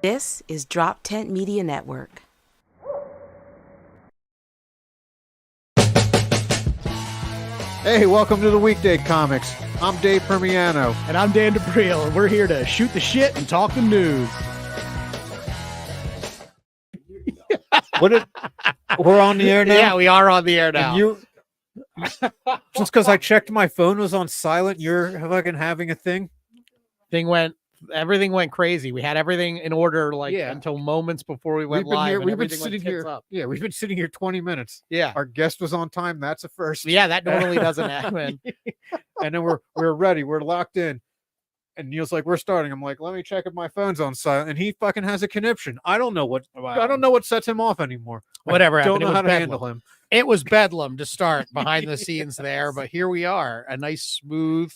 This is Drop Tent Media Network. Hey, welcome to the Weekday Comics. I'm Dave Primiano. And I'm Dan D'Aprile, and we're here to shoot the shit and talk the news. We're on the air now? Yeah, we are on the air now. And just because I checked my phone was on silent, you're fucking having a thing? Everything went crazy. We had everything in order until moments before we went live. We've been sitting here. Yeah, we've been sitting here 20 minutes. Yeah. Our guest was on time. That's a first. Yeah, that normally doesn't happen. And then we're ready. We're locked in. And Neil's like, we're starting. I'm like, let me check if my phone's on silent. And he fucking has a conniption. I don't know what sets him off anymore. Whatever I don't happened. know how to handle him. It was bedlam to start behind the scenes there, but here we are. A nice smooth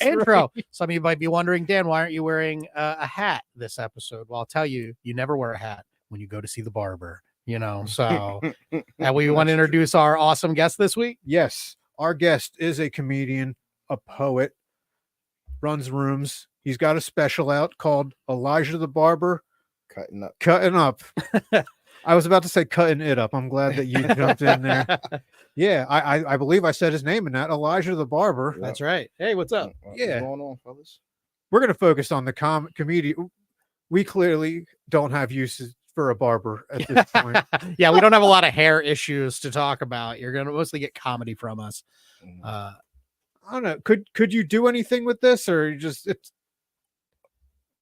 intro. Right. Some of you might be wondering, Dan, why aren't you wearing a hat this episode? Well, I'll tell you, you never wear a hat when you go to see the barber, so and we want to introduce our awesome guest this week. Yes, our guest is a comedian, a poet, runs rooms. He's got a special out called Elijah the Barber. Cutting up. I was about to say cutting it up. I'm glad that you jumped in there. Yeah, I believe I said his name in that. Elijah the Barber. Yep. That's right. Hey, what's up? Yeah. What's going on, fellas? We're going to focus on the comedian. We clearly don't have uses for a barber at this point. Yeah, we don't have a lot of hair issues to talk about. You're going to mostly get comedy from us. I don't know. Could you do anything with this, or it's?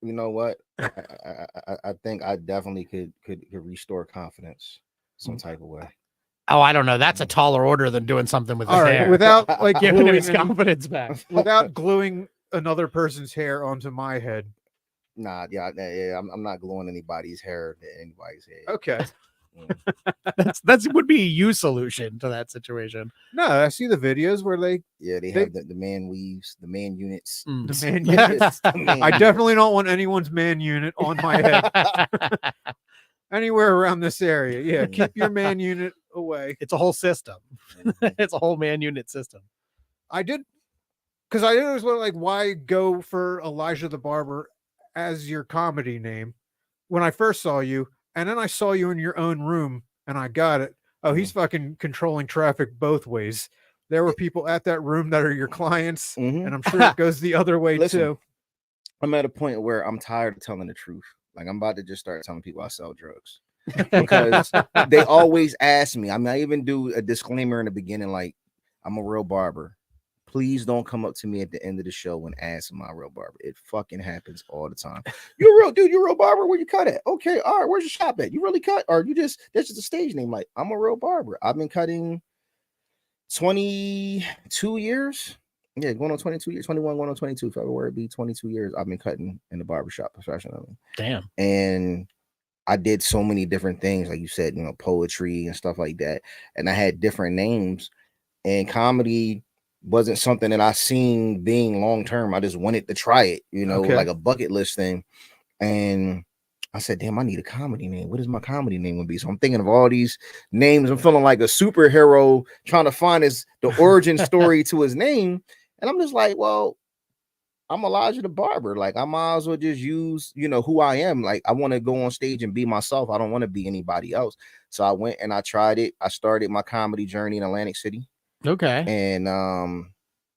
You know what? I think I definitely could restore confidence some type of way. Oh, I don't know. That's a taller order than doing something with his hair. Without giving him his confidence back. Without gluing another person's hair onto my head. Nah, yeah, I'm not gluing anybody's hair to anybody's head. Okay. That's would be a you solution to that situation. No, I see the videos where they have the man weaves, the man units. The man units. I definitely don't want anyone's man unit on my head. Anywhere around this area. Yeah, keep your man unit away. It's a whole system. It's a whole man unit system. Because I always wonder, why go for Elijah the Barber as your comedy name when I first saw you? And then I saw you in your own room and I got it. Oh, he's fucking controlling traffic both ways. There were people at that room that are your clients, and I'm sure it goes the other way too. I'm at a point where I'm tired of telling the truth. Like, I'm about to just start telling people I sell drugs because they always ask me. I mean, I even do a disclaimer in the beginning, like, I'm a real barber. Please don't come up to me at the end of the show and ask my real barber. It fucking happens all the time. You're real, dude. You're a real barber. Where you cut at? Okay, all right. Where's your shop at? You really cut, or that's just a stage name? Like, I'm a real barber. I've been cutting 22 years. Yeah, going on 22 years. 21 going on 22. February be 22 years. I've been cutting in the barbershop professionally. Damn. And I did so many different things, like you said, poetry and stuff like that. And I had different names. And comedy wasn't something that I seen being long term. I just wanted to try it, like a bucket list thing. And I said, damn, I need a comedy name. What is my comedy name gonna be? So I'm thinking of all these names. I'm feeling like a superhero trying to find the origin story to his name. And I'm just like, well, I'm Elijah the Barber. Like, I might as well just use, who I am. Like, I want to go on stage and be myself. I don't want to be anybody else. So I went and I tried it. I started my comedy journey in Atlantic City. Okay. And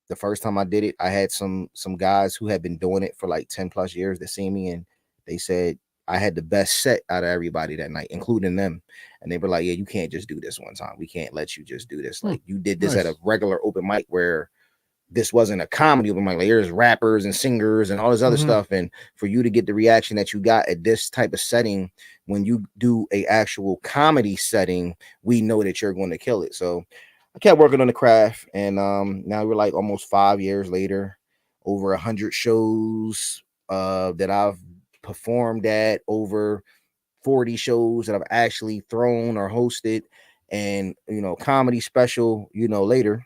the first time I did it, I had some guys who had been doing it for like 10 plus years that see me, and they said I had the best set out of everybody that night, including them. And they were like, yeah, you can't just do this one time. We can't let you just do this. Like, you did this at a regular open mic where this wasn't a comedy open mic. Like, there's rappers and singers and all this other stuff. And for you to get the reaction that you got at this type of setting, when you do a actual comedy setting, we know that you're going to kill it. So I kept working on the craft, and now we're like almost 5 years later, over 100 shows that I've performed at, over 40 shows that I've actually thrown or hosted, and comedy special. Later,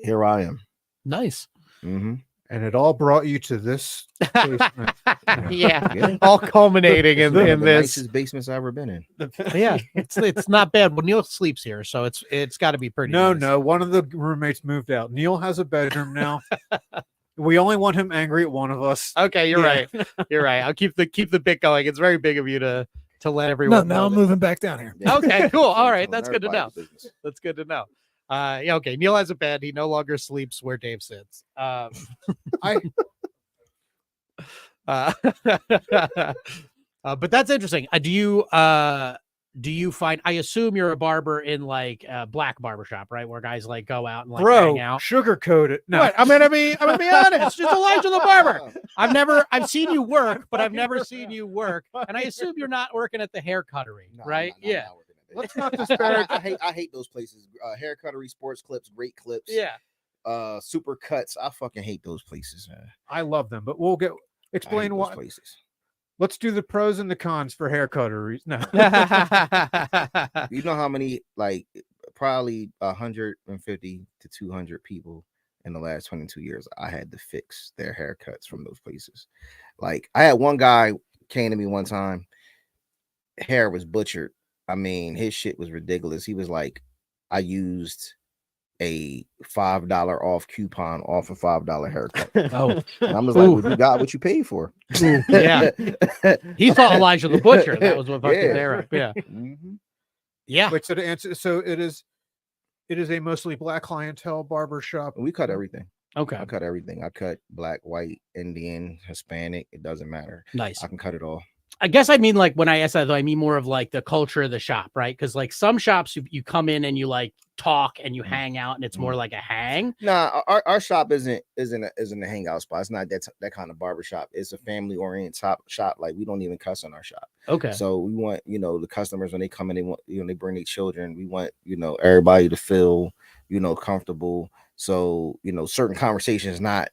here I am. Nice. Mm-hmm. And it all brought you to this basement. Yeah. All culminating in the this nicest basements I've ever been in. Yeah, it's not bad. Well, Neil sleeps here, so it's got to be pretty. No, nice. no. One of the roommates moved out. Neil has a bedroom now. We only want him angry at one of us. Okay, you're Yeah. right. You're right. I'll keep the bit going. It's very big of you to let everyone No, now know I'm that. moving back down here. Okay, cool. All right, Telling that's good to everybody know. the business. That's good to know. Yeah, okay. Neil has a bed. He no longer sleeps where Dave sits. I But that's interesting. Do you find? I assume you're a barber in like a black barbershop, right? Where guys like go out and like hang out. sugarcoat it. No, What? I'm gonna be honest. It's Elijah the Barber. I've seen you work, but I've never seen you work. And I assume you're not working at the hair cuttery, No, right? no, Yeah. not working at that. Let's not disparage. I hate those places. Hair cuttery, sports clips, great clips. Yeah. Super cuts. I fucking hate those places. I love them, but we'll explain those why. places. Let's do the pros and the cons for hair cutteries. No, You know how many, like, probably 150 to 200 people in the last 22 years I had to fix their haircuts from those places. Like, I had one guy came to me one time, hair was butchered. I mean, his shit was ridiculous. He was like, I used a $5 off coupon off a $5 haircut. Oh, And I was like, well, you got what you paid for. yeah. He saw Elijah the Butcher. That was what fucked his Yeah. hair up. Yeah. Mhm. Yeah. wait. So to answer, so it is a mostly black clientele barber shop. We cut everything. Okay. I cut everything. I cut black, white, Indian, Hispanic. It doesn't matter. Nice. I can cut it all. I guess I mean, like, when I ask that, though, I mean more of like the culture of the shop, right? Because like some shops, you come in and you like talk and you hang out, and it's more like a hang. Nah, our shop isn't a hangout spot. It's not that kind of barber shop. It's a family oriented shop. Like, we don't even cuss in our shop. Okay. So we want, the customers, when they come in, they want, they bring their children. We want, everybody to feel, comfortable. So, certain conversations not,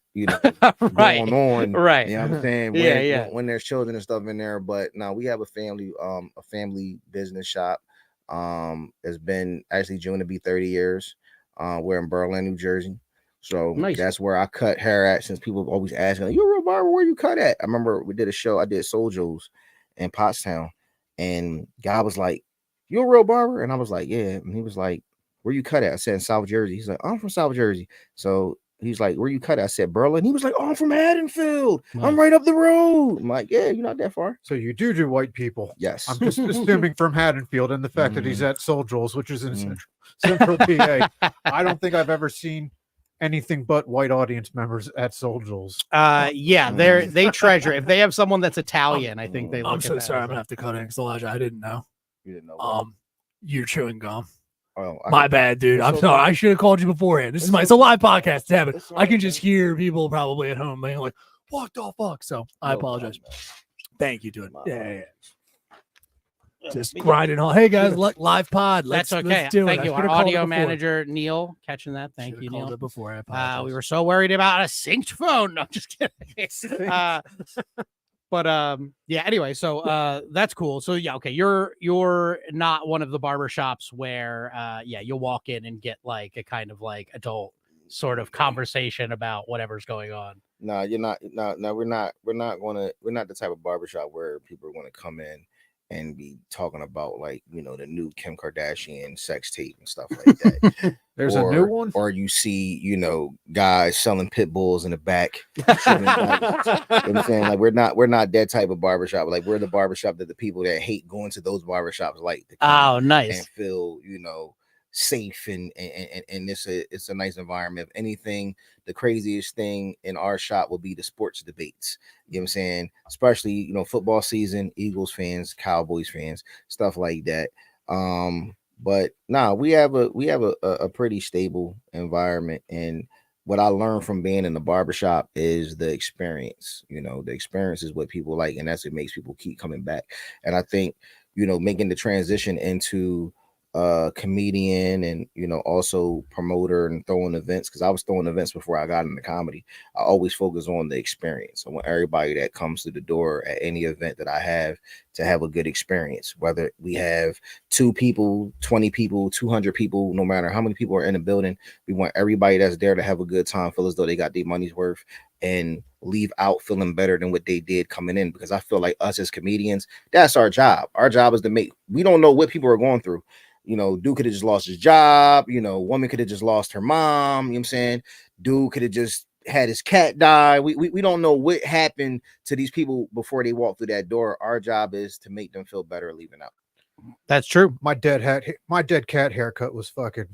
Right. going on. Right. You know what I'm saying? Yeah, When there's children and stuff in there. But no, we have a family business shop. It's been actually June to be 30 years. We're in Berlin, New Jersey. So Nice. that's where I cut hair at, since people always asking, you're a real barber, where you cut at? I remember we did a show, I did Soul Joe's in Pottstown, and guy was like, you a real barber? And I was like, yeah. And he was like, where you cut at? I said, in South Jersey. He's like, I'm from South Jersey. So he's like, where you cut at? I said, Berlin. He was like, oh, I'm from Haddonfield. I'm right up the road. I'm like, yeah, you're not that far. So you do white people. Yes. I'm just assuming from Haddonfield, and the fact that he's at Soul Joel's, which is in central PA. I don't think I've ever seen anything but white audience members at Soul Joel's. Yeah, they treasure. If they have someone that's Italian, I think they look I'm at so that sorry. as I'm gonna have to cut in, Elijah. I didn't know. You didn't know. You're chewing gum. Oh, My bad, dude. I'm sorry. I should have called you beforehand. It's a live podcast. Damn it. I can just hear people probably at home being like, what the fuck? So I apologize. Thank you, dude. Yeah. Just grinding on. Hey guys, live pod. That's okay. Let's do Thank it. you. I Our should've called audio it before. manager, Neil, catching that. Thank you, Should've called Neil. it before. I apologize. We were so worried about a synced phone. No, I'm just kidding. But yeah, anyway, so that's cool. So yeah, okay, you're not one of the barber shops where you'll walk in and get like a kind of like adult sort of conversation about whatever's going on. No, you're not. No, we're not the type of barbershop where people are going to come in and be talking about, like, the new Kim Kardashian sex tape and stuff like that. There's a new one? Or you see, guys selling pit bulls in the back. You know what I'm saying? Like, we're not that type of barbershop. Like, we're the barbershop that the people that hate going to those barbershops like to come Oh, nice. and feel, safe and it's a nice environment. If anything, the craziest thing in our shop will be the sports debates. You know what I'm saying? Especially, football season, Eagles fans, Cowboys fans, stuff like that. But we have a pretty stable environment, and what I learned from being in the barbershop is the experience. The experience is what people like, and that's what makes people keep coming back. And I think, making the transition into comedian and also promoter and throwing events, because I was throwing events before I got into comedy. I always focus on the experience. I want everybody that comes through the door at any event that I have to have a good experience, whether we have 2 people, 20 people, 200 people, no matter how many people are in the building. We want everybody that's there to have a good time, feel as though they got their money's worth, and leave out feeling better than what they did coming in. Because I feel like us as comedians, that's our job. Our job is we don't know what people are going through. Dude could have just lost his job. Woman could have just lost her mom. You know what I'm saying? Dude could have just had his cat die. We don't know what happened to these people before they walk through that door. Our job is to make them feel better leaving out. That's true. My dead cat haircut was fucking.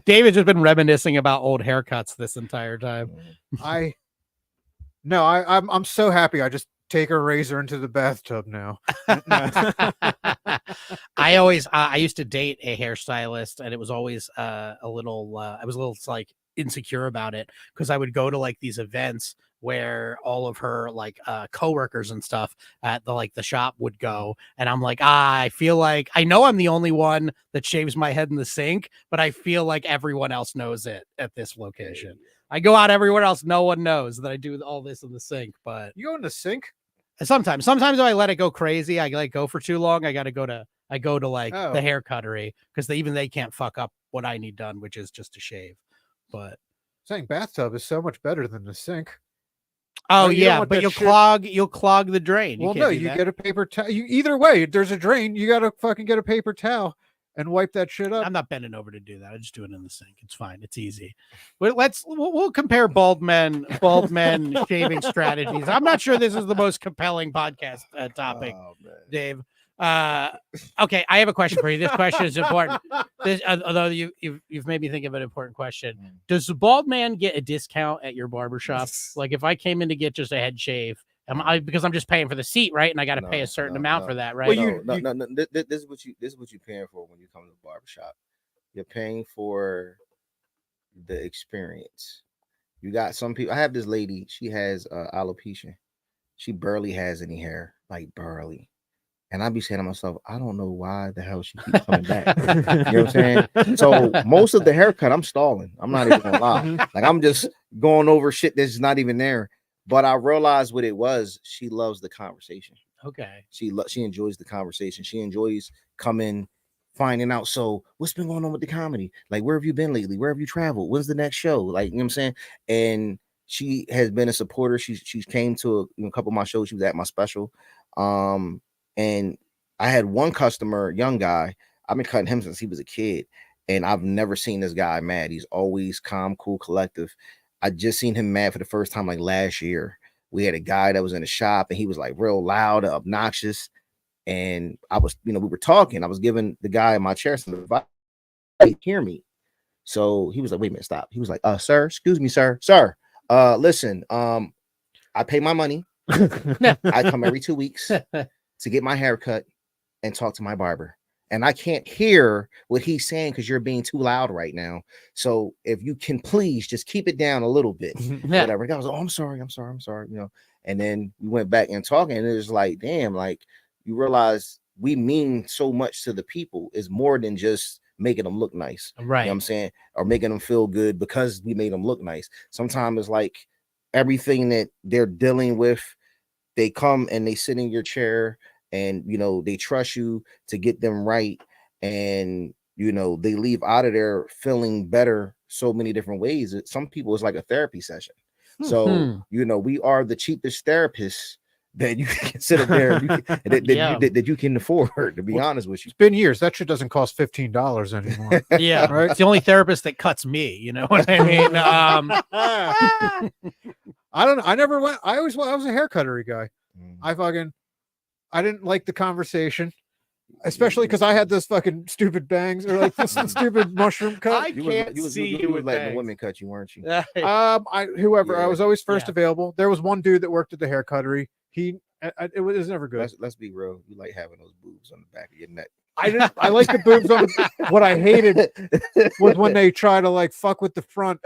David's just been reminiscing about old haircuts this entire time. I'm so happy. I just take a razor into the bathtub now. I used to date a hairstylist, and it was always I was a little like insecure about it because I would go to like these events where all of her like coworkers and stuff at the shop would go, and I'm like, I feel like I know I'm the only one that shaves my head in the sink, but I feel like everyone else knows it at this location. I go out everywhere else, no one knows that I do all this in the sink. But You go in the sink? sometimes if I let it go crazy, I like go for too long, I go to like the hair cuttery because they can't fuck up what I need done, which is just to shave. But Saying bathtub is so much better than the sink. oh you don't yeah, want but that you'll clog the drain. Well, no, you get a paper towel. Either way, there's a drain. You gotta fucking get a paper towel and wipe that shit up. I'm not bending over to do that. I just do it in the sink. It's fine. It's easy. But we'll compare bald men shaving strategies. I'm not sure this is the most compelling podcast topic, Dave. Okay, I have a question for you. This question is important. Although you've made me think of an important question. Does the bald man get a discount at your barbershop? Like if I came in to get just a head shave, because I'm just paying for the seat, right? And I got to pay a certain amount for that, right? Well, this is what you're paying for when you come to the barbershop. You're paying for the experience. You got some people. I have this lady. She has alopecia. She barely has any hair, like barely. And I'd be saying to myself, I don't know why the hell she keeps coming back. You know what I'm saying? So most of the haircut, I'm stalling. I'm not even gonna lie. Like I'm just going over shit that's not even there. But I realized what it was. She loves the conversation. Okay. She enjoys the conversation. She enjoys coming, finding out. So what's been going on with the comedy? Like, where have you been lately? Where have you traveled? When's the next show? Like, you know what I'm saying? And she has been a supporter. She's came to a couple of my shows. She was at my special. And I had one customer, young guy. I've been cutting him since he was a kid, and I've never seen this guy mad. He's always calm, cool, collective. I just seen him mad for the first time like last year. We had a guy that was in the shop, and he was like real loud, obnoxious. And I was, we were talking. I was giving the guy in my chair some advice. Hey, hear me. So he was like, wait a minute, stop. He was like, sir, excuse me, sir. Listen, I pay my money. I come every 2 weeks to get my hair cut and talk to my barber. And I can't hear what he's saying because you're being too loud right now. So if you can please just keep it down a little bit, whatever. The guy was like, oh, I'm sorry. And then we went back and talking, and it was like, damn, like you realize we mean so much to the people. Is more than just making them look nice. Right. You know what I'm saying? Or making them feel good because we made them look nice. Sometimes it's like everything that they're dealing with, they come and they sit in your chair and, they trust you to get them right. And, they leave out of there feeling better so many different ways. Some people, it's like a therapy session. So, we are the cheapest therapists that you can sit up there that you can afford, to be honest with you. It's been years. That shit doesn't cost $15 anymore. Yeah. Right? It's the only therapist that cuts me. You know what I mean? I don't know. I never went. I was a hair cuttery guy. I didn't like the conversation, especially because I had those fucking stupid bangs or like this stupid mushroom cut. I can't see you was letting the women cut you, weren't you? I was always first available. There was one dude that worked at the hair cuttery. It was never good. Let's be real. You like having those boobs on the back of your neck. I like the boobs on what I hated was when they try to like fuck with the front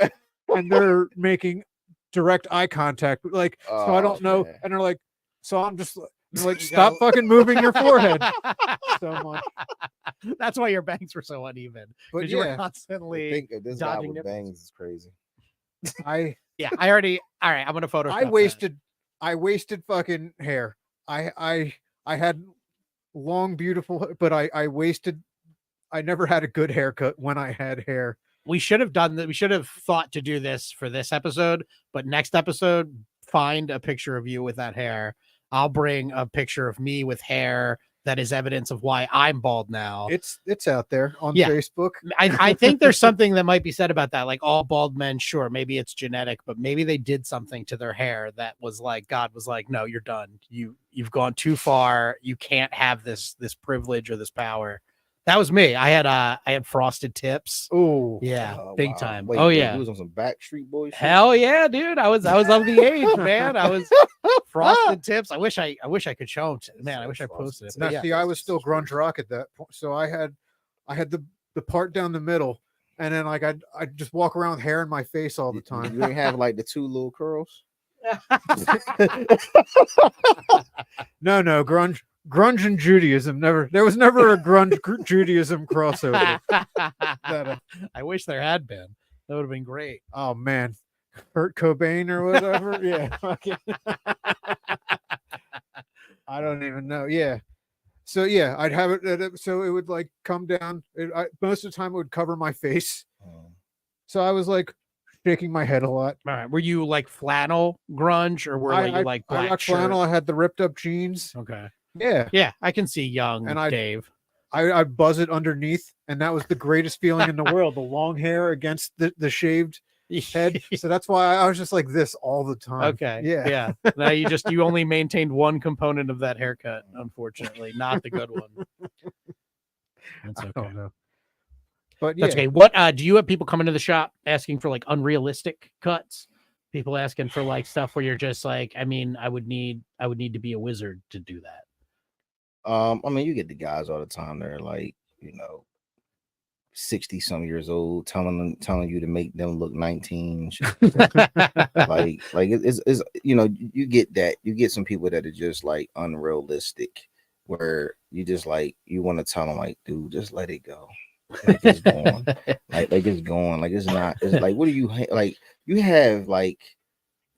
and they're making direct eye contact. Like, so I don't know. Man. And they're like, so I'm just like, stop fucking moving your forehead so much. That's why your bangs were so uneven. But you were constantly think of this guy with bangs is crazy. All right, I'm gonna Photoshop. I wasted fucking hair. I had long, beautiful, but I never had a good haircut when I had hair. We should have done that. We should have thought to do this for this episode, but next episode, find a picture of you with that hair. I'll bring a picture of me with hair that is evidence of why I'm bald now. It's out there on Yeah. Facebook. I think there's something that might be said about that. Like all bald men, sure, maybe it's genetic, but maybe they did something to their hair that was like, God was like, no, you're done. You've gone too far. You can't have this privilege or this power. That was me. I had frosted tips. Oh, Yeah, big wow. time. Wait, Oh wait, yeah. you was on some Backstreet Boys shit? Hell yeah, dude. I was of the age, man. I was frosted tips. I wish I could show them. Man, I wish I posted it. now But yeah. see, I was still grunge rock at that point, so I had the part down the middle, and then like I'd just walk around with hair in my face all the time. You didn't have like the 2 little curls? No, grunge and Judaism there was never a grunge Judaism crossover. I wish there had been. That would have been great. Oh man, Kurt Cobain or whatever. Yeah, I don't even know. Yeah, so yeah, I'd have it. So it would like come down. Most of the time, it would cover my face. So I was like shaking my head a lot. All right. Were you like flannel grunge or were you like black I rocked shirt? flannel. I had the ripped up jeans. Okay. Yeah, Yeah, I can see young And Dave. I buzz it underneath, and that was the greatest feeling in the world. The long hair against the shaved head. So that's why I was just like this all the time. Okay. Yeah. Yeah. Now you only maintained one component of that haircut, unfortunately, not the good one. That's I okay. don't know. But yeah, That's okay. What do you have people coming to the shop asking for like unrealistic cuts? People asking for like stuff where you're just like, I mean, I would need to be a wizard to do that. I mean, you get the guys all the time. They're like, 60 some years old, telling you to make them look 19. like it's you get that. You get some people that are just like unrealistic, where you just like you want to tell them like, dude, just let it go. Like it's going. like it's going. Like it's not. It's like, what do you like? You have like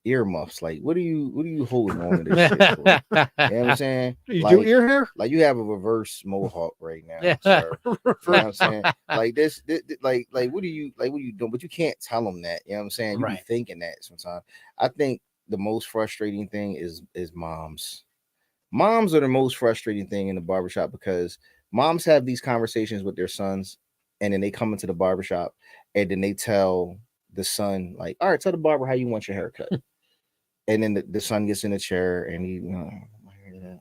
earmuffs. Like what are you holding on to this shit for? You know what I'm saying? you Like, do ear hair? like you have a reverse mohawk right now, sir. You know what I'm saying? Like this like what are you doing? But you can't tell them that. You know what I'm saying? You Right. be thinking that sometimes. I think the most frustrating thing is moms. Moms are the most frustrating thing in the barbershop, because moms have these conversations with their sons, and then they come into the barbershop and then they tell the son, like, all right, tell the barber how you want your haircut. And then the son gets in a chair and he,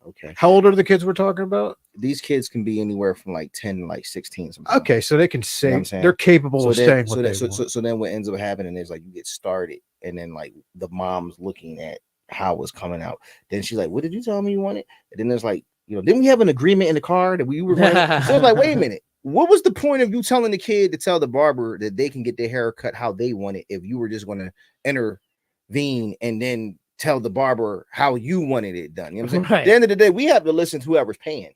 okay. How old are the kids we're talking about? These kids can be anywhere from like 10 to like 16 sometimes. Okay, so they can say, You know what I'm saying? they're capable of saying what they so, want. so then what ends up happening is like you get started, and then like the mom's looking at how it's coming out. Then she's like, what did you tell me you wanted? And then there's like, didn't we have an agreement in the car that we were running? So it's like, wait a minute. What was the point of you telling the kid to tell the barber that they can get their hair cut how they want it, if you were just going to intervene and then tell the barber how you wanted it done? You know what I'm saying? Right. At the end of the day, we have to listen to whoever's paying.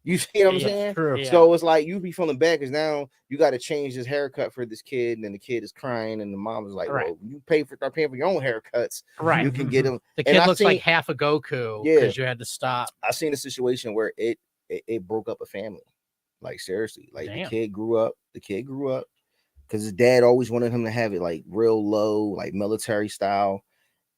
You see what I'm saying? True. Yeah. So it's like you be feeling bad because now you got to change this haircut for this kid, and then the kid is crying, and the mom is like, Right. well, you start paying for your own haircuts. Right. You can get them. The And kid I looks seen- like half a Goku Yeah. because you had to stop. I seen a situation where it broke up a family. Like seriously, like Damn. the kid grew up because his dad always wanted him to have it like real low, like military style,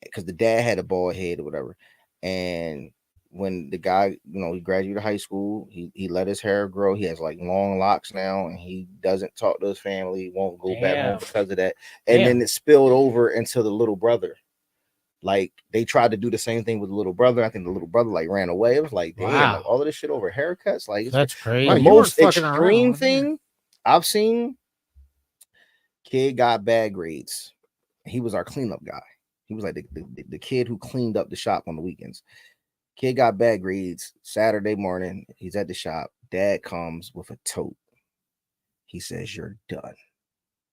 because the dad had a bald head or whatever. And when the guy, he graduated high school, he let his hair grow. He has like long locks now, and he doesn't talk to his family, won't go back home Damn. because of that. And Damn. then it spilled over into the little brother. Like they tried to do the same thing with the little brother. I think the little brother like ran away. It was like, damn, Wow. like, all of this shit over haircuts. Like it's That's crazy. the Right, you weren't most fucking extreme around, thing I've seen. Kid got bad grades. He was our cleanup guy. He was like the kid who cleaned up the shop on the weekends. Kid got bad grades. Saturday morning, he's at the shop. Dad comes with a tote. He says, "You're done.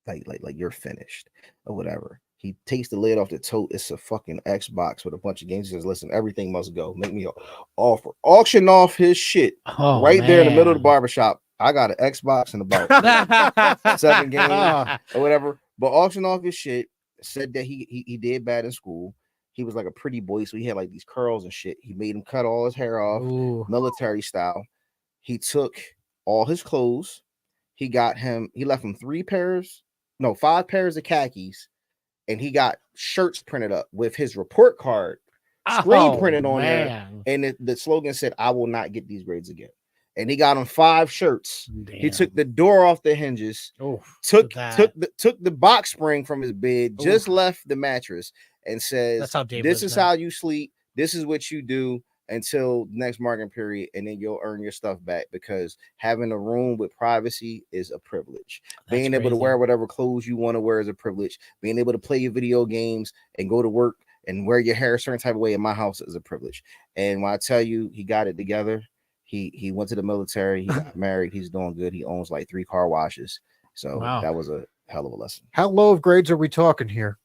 Like you're finished," or whatever. He takes the lid off the tote. It's a fucking Xbox with a bunch of games. He says, "Listen, everything must go. Make me an offer." Auction off his shit Oh, right there in the middle of the man. barbershop. I got an Xbox and about 7 games or whatever. But auction off his shit. Said that he did bad in school. He was like a pretty boy, so he had like these curls and shit. He made him cut all his hair off, military style. He took all his clothes. He left him 5 pairs of khakis, and he got shirts printed up with his report card screen printed on there. And the slogan said, "I will not get these grades again." and he got him 5 shirts. He Damn. took the door off the hinges, took the box spring from his bed, just left the mattress, and says, That's how Dave "This lives is now. how you sleep. This is what you do until next marketing period, and then you'll earn your stuff back, because having a room with privacy is a privilege. Being able to wear whatever clothes you want to wear is a privilege. Being able to play your video games and go to work and wear your hair a certain type of way in my house is a privilege." And when I tell you he got it together, he went to the military, he got married, he's doing good. He owns like 3 car washes. So that was a hell of a lesson. How low of grades are we talking here?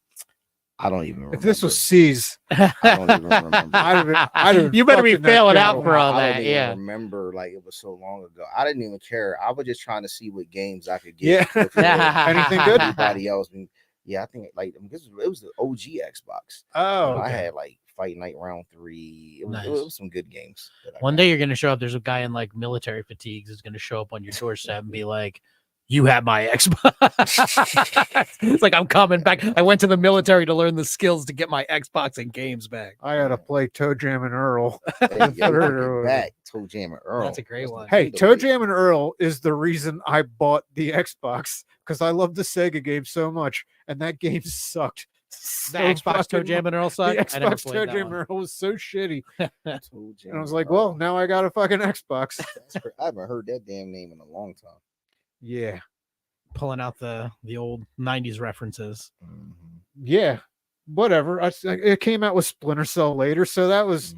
I don't even remember. If this was C's, I don't even remember. You better be failing out for all that. I don't even remember, like, it was so long ago. I didn't even care. I was just trying to see what games I could get. Anything good? Everybody else. I think like it was the OG Xbox. I had like Fight Night Round 3. It was some good games. One day you're gonna show up. There's a guy in like military fatigues is gonna show up on your doorstep and be like, "You have my Xbox." It's like, I'm coming back. I went to the military to learn the skills to get my Xbox and games back. I had to play Toe Jam and Earl. Back Toe Jam and Earl. That's a great one. Hey, Toe Jam and Earl is the reason I bought the Xbox, because I love the Sega game so much, and that game sucked. The Xbox Toe Jam and Earl sucked. The Xbox Toe Jam and Earl was so shitty. And I was like, well, now I got a fucking Xbox. I haven't heard that damn name in a long time. Yeah. Pulling out the old 90s references. Yeah. Whatever. It came out with Splinter Cell later, so that was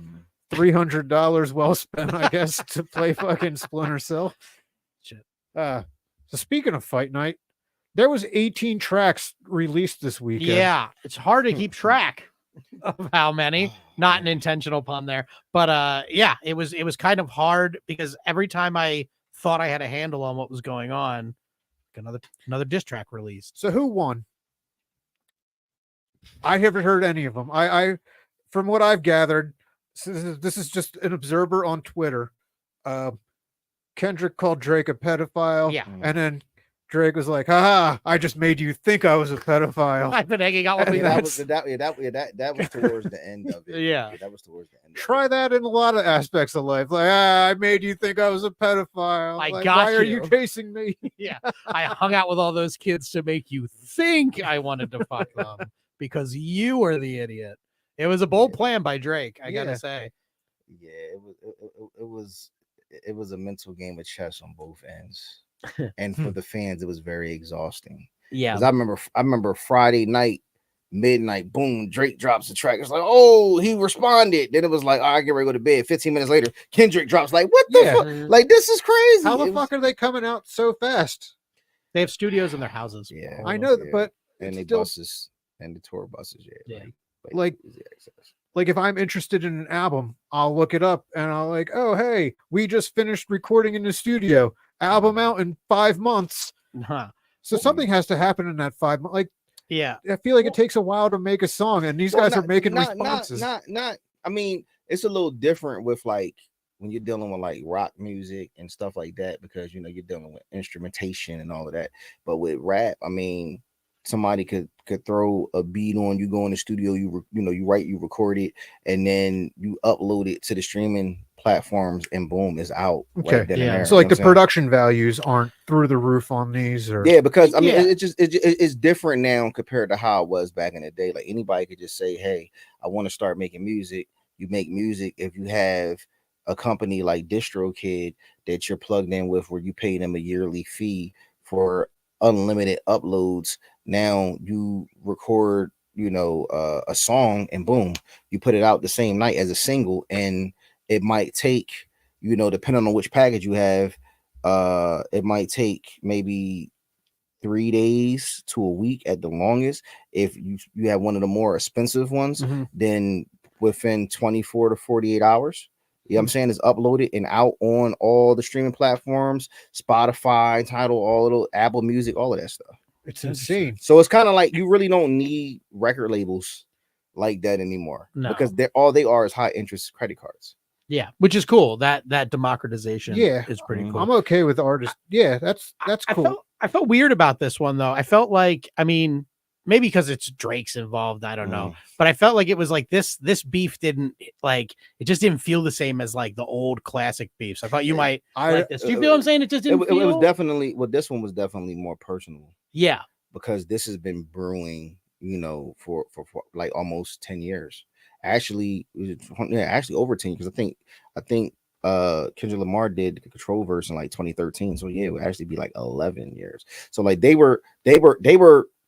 $300 well spent, I guess, to play fucking Splinter Cell. Shit. So speaking of Fight Night, there was 18 tracks released this weekend. Yeah, it's hard to keep track of how many. Not an intentional pun there, but yeah, it was kind of hard, because every time I thought I had a handle on what was going on, another diss track released. So who won? I haven't heard any of them. I from what I've gathered, this is just an observer on Twitter. Kendrick called Drake a pedophile. Yeah. And then Drake was like, haha, I just made you think I was a pedophile. I've been hanging out with me. That was towards the end of it. Yeah. That was towards the end. Try that in a lot of aspects of life. Like, I made you think I was a pedophile. Why are you chasing me? Yeah. I hung out with all those kids to make you think I wanted to fuck them, because you were the idiot. It was a bold plan by Drake, I gotta say. Yeah, it was a mental game of chess on both ends. And for the fans, it was very exhausting. Yeah. I remember Friday night, midnight, boom, Drake drops the track. It's like, oh, he responded. Then it was like, I get ready to go to bed. 15 minutes later, Kendrick drops, like, what the fuck? Like, this is crazy. How the fuck are they coming out so fast? They have studios in their houses. Yeah. I know, but and they buses and the tour buses. Yeah. Like if I'm interested in an album, I'll look it up and I'll like, oh, hey, we just finished recording in the studio. Album out in 5 months. So something has to happen in that 5 months. Like, yeah, I feel like it takes a while to make a song, and these guys are making responses. I mean, it's a little different with like when you're dealing with like rock music and stuff like that, because you're dealing with instrumentation and all of that. But with rap, I mean, somebody could throw a beat on, you go in the studio, you write, you record it, and then you upload it to the streaming platforms, and boom, it's out. Okay. Right then and there, so like the production values aren't through the roof on these, or because I mean it's different now compared to how it was back in the day. Like anybody could just say, hey, I want to start making music. You make music. If you have a company like DistroKid that you're plugged in with, where you pay them a yearly fee for unlimited uploads, now you record a song, and boom, you put it out the same night as a single, and it might take, depending on which package you have, it might take maybe 3 days to a week at the longest. If you have one of the more expensive ones, then within 24 to 48 hours, you know what I'm saying, is uploaded and out on all the streaming platforms, Spotify, Tidal, all of those, Apple Music, all of that stuff. It's insane. So it's kind of like you really don't need record labels like that anymore, because all they are is high interest credit cards. Yeah, which is cool. That democratization is pretty cool. I'm okay with artists. Yeah, that's cool. I felt weird about this one though. I felt like, I mean, maybe because it's Drake's involved. I don't know, Mm. but I felt like it was like this beef didn't like it just didn't feel the same as like the old classic beefs. I thought you might like this. Do you feel what I'm saying? It just didn't. It was definitely this one was definitely more personal. Yeah, because this has been brewing, for like almost 10 years. Actually, actually over 10 because I think Kendrick Lamar did the Control verse in like 2013. So yeah, it would actually be like 11 years. So like they were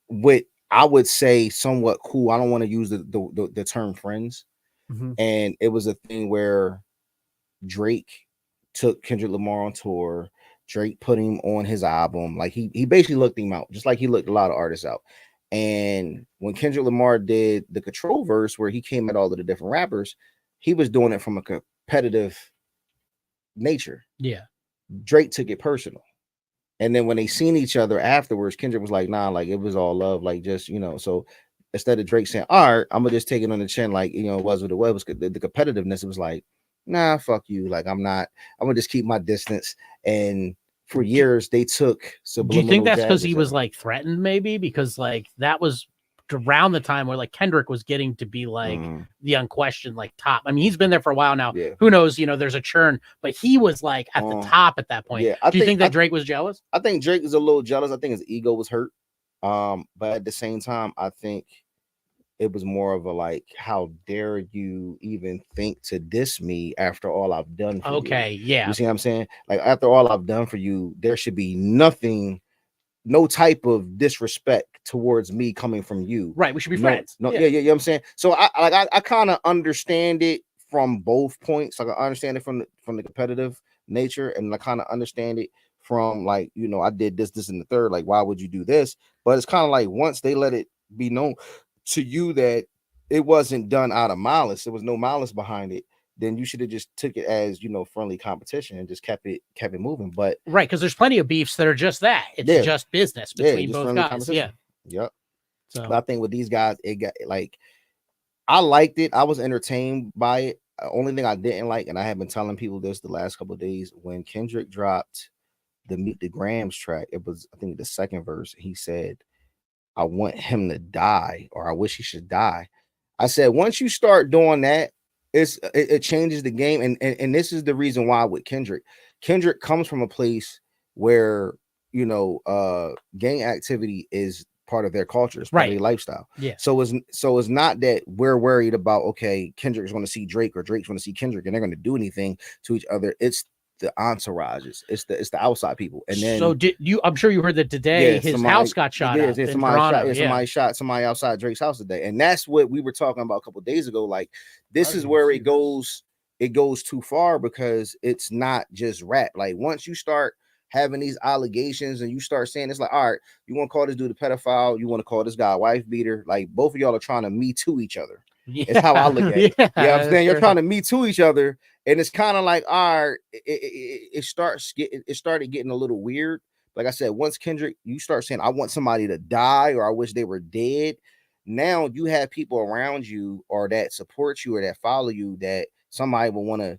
what I would say somewhat cool. I don't want to use the term friends. Mhm. And it was a thing where Drake took Kendrick Lamar on tour. Drake put him on his album. Like he basically looked him out, just like he looked a lot of artists out. And when Kendrick Lamar did the Control verse, where he came at all of the different rappers, he was doing it from a competitive nature. yeah. Drake took it personal. And then when they seen each other afterwards, Kendrick was like, nah, like it was all love, like just, so instead of Drake saying, all right, I'm gonna just take it on the chin, like, it was what it was, the competitiveness, it was like, nah, fuck you. Like, I'm gonna just keep my distance. And for years, they took Do you think that's because he jabs was at him. like threatened, maybe? Because like that was around the time where like Kendrick was getting to be like the unquestioned like top. I mean, he's been there for a while now. Yeah. Who knows? There's a churn, but he was like at the top at that point. Yeah, Do you think that Drake was jealous? I think Drake is a little jealous. I think his ego was hurt. But at the same time, I think it was more of a like, how dare you even think to diss me after all I've done for you? Okay, yeah. You see what I'm saying? Like, after all I've done for you, there should be no type of disrespect towards me coming from you. Right, we should be friends. Yeah, you know what I'm saying? So I kind of understand it from both points. Like, I understand it from the competitive nature, and I kind of understand it from like, I did this and the third. Like, why would you do this? But it's kind of like, once they let it be known to you that it wasn't done out of malice, there was no malice behind it, then you should have just took it as, friendly competition and just kept it moving. But right, because there's plenty of beefs that are just that. It's just business between both guys. Yeah. Yep. So but I think with these guys, it got like, I liked it. I was entertained by it. The only thing I didn't like, and I have been telling people this the last couple of days, when Kendrick dropped the Meet the Grams track, it was, I think, the second verse. He said, I want him to die, or I wish he should die. I said, once you start doing that, it changes the game. And this is the reason why with Kendrick comes from a place where, gang activity is part of their culture, it's part of their lifestyle. Yeah. So it's not that we're worried about, okay, Kendrick's going to see Drake or Drake's going to see Kendrick and they're going to do anything to each other. It's the entourages, it's the outside people. And then, so I'm sure you heard that today his house got shot up in Toronto. Somebody shot somebody outside Drake's house today, and that's what we were talking about a couple of days ago. Like, this is where it goes too far, because it's not just rap. Like, once you start having these allegations and you start saying, it's like, all right, you want to call this dude a pedophile, you want to call this guy a wife beater, like, both of y'all are trying to Me Too each other. It's how I look at it. Yeah, I'm saying, you're trying to Me Too each other, and it's kind of like, all right, it started getting a little weird. Like I said, once Kendrick, you start saying, I want somebody to die, or I wish they were dead. Now you have people around you, or that support you, or that follow you, that somebody will want to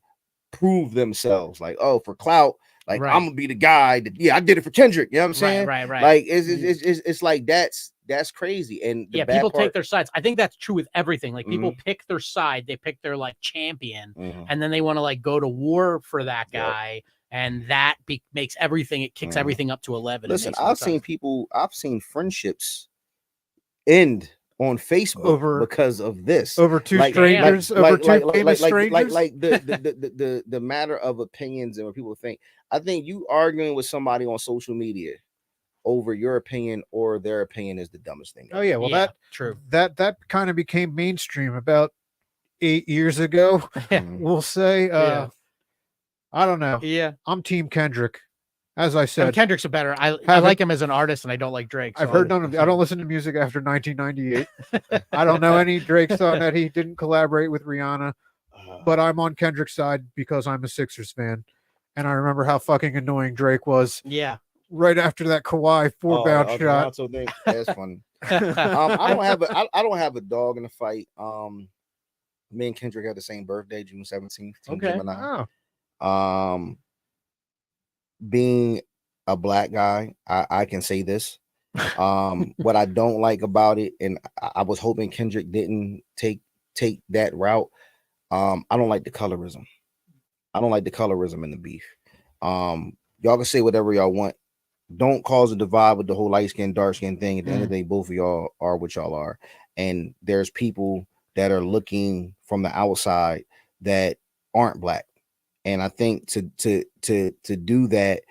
prove themselves, like, oh, for clout, like, I'm gonna be the guy that, I did it for Kendrick. You know what I'm saying? Right. Like, it's like, that's crazy. And people take their sides. I think that's true with everything. Like, people pick their side, they pick their like champion, and then they want to like go to war for that guy, and that makes everything, it kicks everything up to 11. Listen, I've seen friendships end on Facebook because of this, over two strangers, famous strangers. Like the matter of opinions and what people think. I think you arguing with somebody on social media over your opinion or their opinion is the dumbest thing. Oh yeah, well, that true. That kind of became mainstream about 8 years ago. We'll say. I don't know. Yeah, I'm Team Kendrick. As I said, Kendrick's a better. I like him as an artist, and I don't like Drake. So I've heard none of. I don't listen to music after 1998. I don't know any Drake song that he didn't collaborate with Rihanna. But I'm on Kendrick's side because I'm a Sixers fan, and I remember how fucking annoying Drake was. Yeah. Right after that Kawhi 4-bounce shot. So that's funny. I don't have a dog in the fight. Me and Kendrick had the same birthday, June 17th. Okay. Being a black guy, I can say this. What I don't like about it, and I was hoping Kendrick didn't take that route. I don't like the colorism. I don't like the colorism in the beef. Y'all can say whatever y'all want. Don't cause a divide with the whole light skin, dark skin thing. At the end of the day, both of y'all are what y'all are. And there's people that are looking from the outside that aren't black. And I think to do that,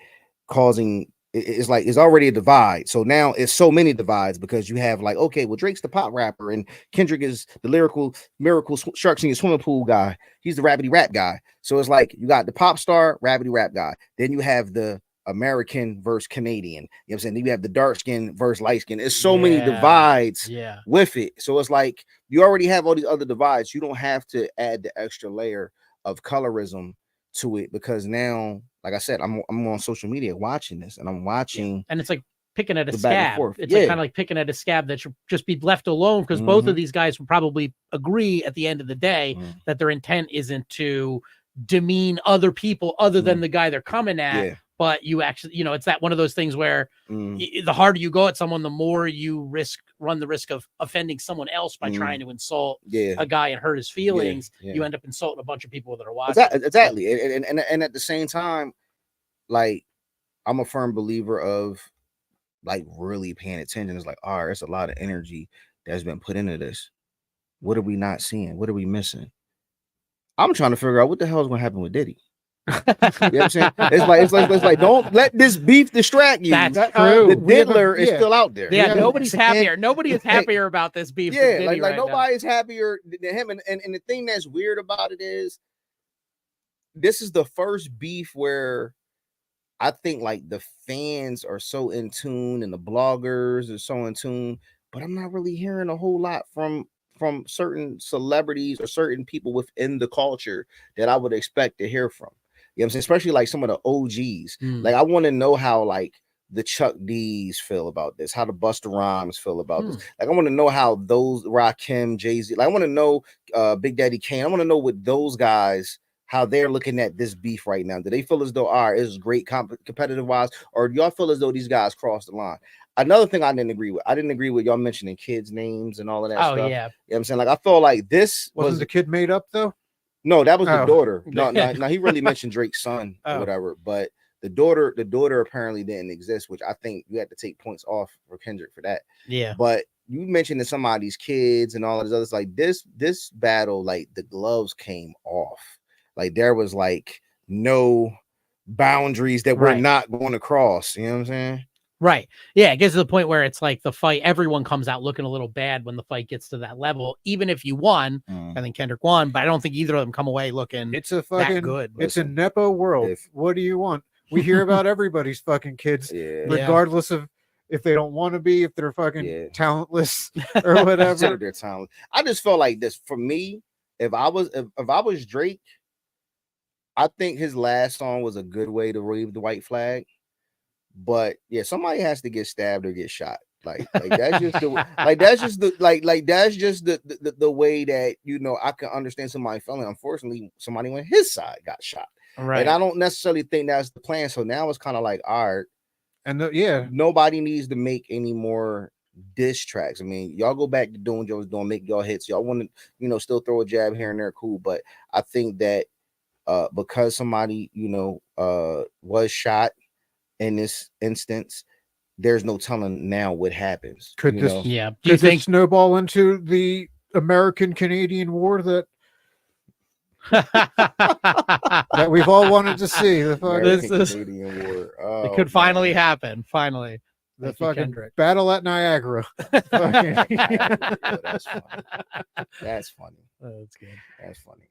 causing it's like it's already a divide. So now it's so many divides because you have like, okay, well, Drake's the pop rapper and Kendrick is the lyrical miracle sharks in your swimming pool guy. He's the rapidy rap guy. So it's like you got the pop star, rapidy rap guy. Then you have the American versus Canadian. You know what I'm saying? Then you have the dark skin versus light skin. It's so many divides with it. So it's like you already have all these other divides. You don't have to add the extra layer of colorism to it because now, like I said, I'm on social media watching this and I'm watching, and it's like picking at a scab. It's like kind of like picking at a scab that should just be left alone because both of these guys would probably agree at the end of the day that their intent isn't to demean other people other than the guy they're coming at. But you actually, you know, it's that one of those things where the harder you go at someone, the more you run the risk of offending someone else by trying to insult a guy and hurt his feelings. You end up insulting a bunch of people that are watching. Exactly. And at the same time, like, I'm a firm believer of like really paying attention. It's like, all right, there's a lot of energy that's been put into this. What are we not seeing? What are we missing? I'm trying to figure out what the hell is going to happen with Diddy. You know what I'm saying? It's like don't let this beef distract you. That's true. The diddler is still out there. Yeah, nobody's happier. Nobody is happier about this beef. Yeah, than like right nobody is happier than him. And the thing that's weird about it is this is the first beef where I think like the fans are so in tune and the bloggers are so in tune, but I'm not really hearing a whole lot from certain celebrities or certain people within the culture that I would expect to hear from. You know what I'm saying? Especially like some of the OGs. Like I want to know how like the Chuck D's feel about this, how the Busta Rhymes feel about this. Like I want to know how those Rakim, Jay-Z, like I want to know Big Daddy Kane. I want to know what those guys, how they're looking at this beef right now. Do they feel as though, all right, it's great competitive wise, or do y'all feel as though these guys crossed the line? Another thing I didn't agree with y'all mentioning kids' names and all of that stuff. Yeah. You know what I'm saying? Like I feel like this wasn't the kid made up though? No, that was the daughter. No, he really mentioned Drake's son or whatever, but the daughter apparently didn't exist, which I think you had to take points off for Kendrick for that. Yeah. But you mentioned that somebody's kids and all of this others, like this battle, like the gloves came off. Like there was like no boundaries that we're not going to cross. You know what I'm saying? Right. Yeah. It gets to the point where it's like the fight, everyone comes out looking a little bad when the fight gets to that level. Even if you won, I think Kendrick won, but I don't think either of them come away looking it's a fucking that good. It's a Nepo world. What do you want? We hear about everybody's fucking kids, regardless of if they don't want to be, if they're fucking talentless or whatever. They're talentless. I just felt like this for me. If I was Drake, I think his last song was a good way to wave the white flag. But yeah, somebody has to get stabbed or get shot. Like that's just the way that, you know, I can understand somebody feeling. Unfortunately, somebody on his side got shot. Right. And I don't necessarily think that's the plan. So now it's kind of like, all right. And nobody needs to make any more diss tracks. I mean, y'all go back to doing what y'all was doing, make y'all hits. Y'all want to, you know, still throw a jab here and there, cool. But I think that because somebody, you know, was shot in this instance, there's no telling now what happens. Could this Do you could think this snowball into the American-Canadian war that we've all wanted to see? The fucking, Canadian war. it could finally happen? Finally. the fucking battle at Niagara. That's funny. That's funny. That's good. That's funny.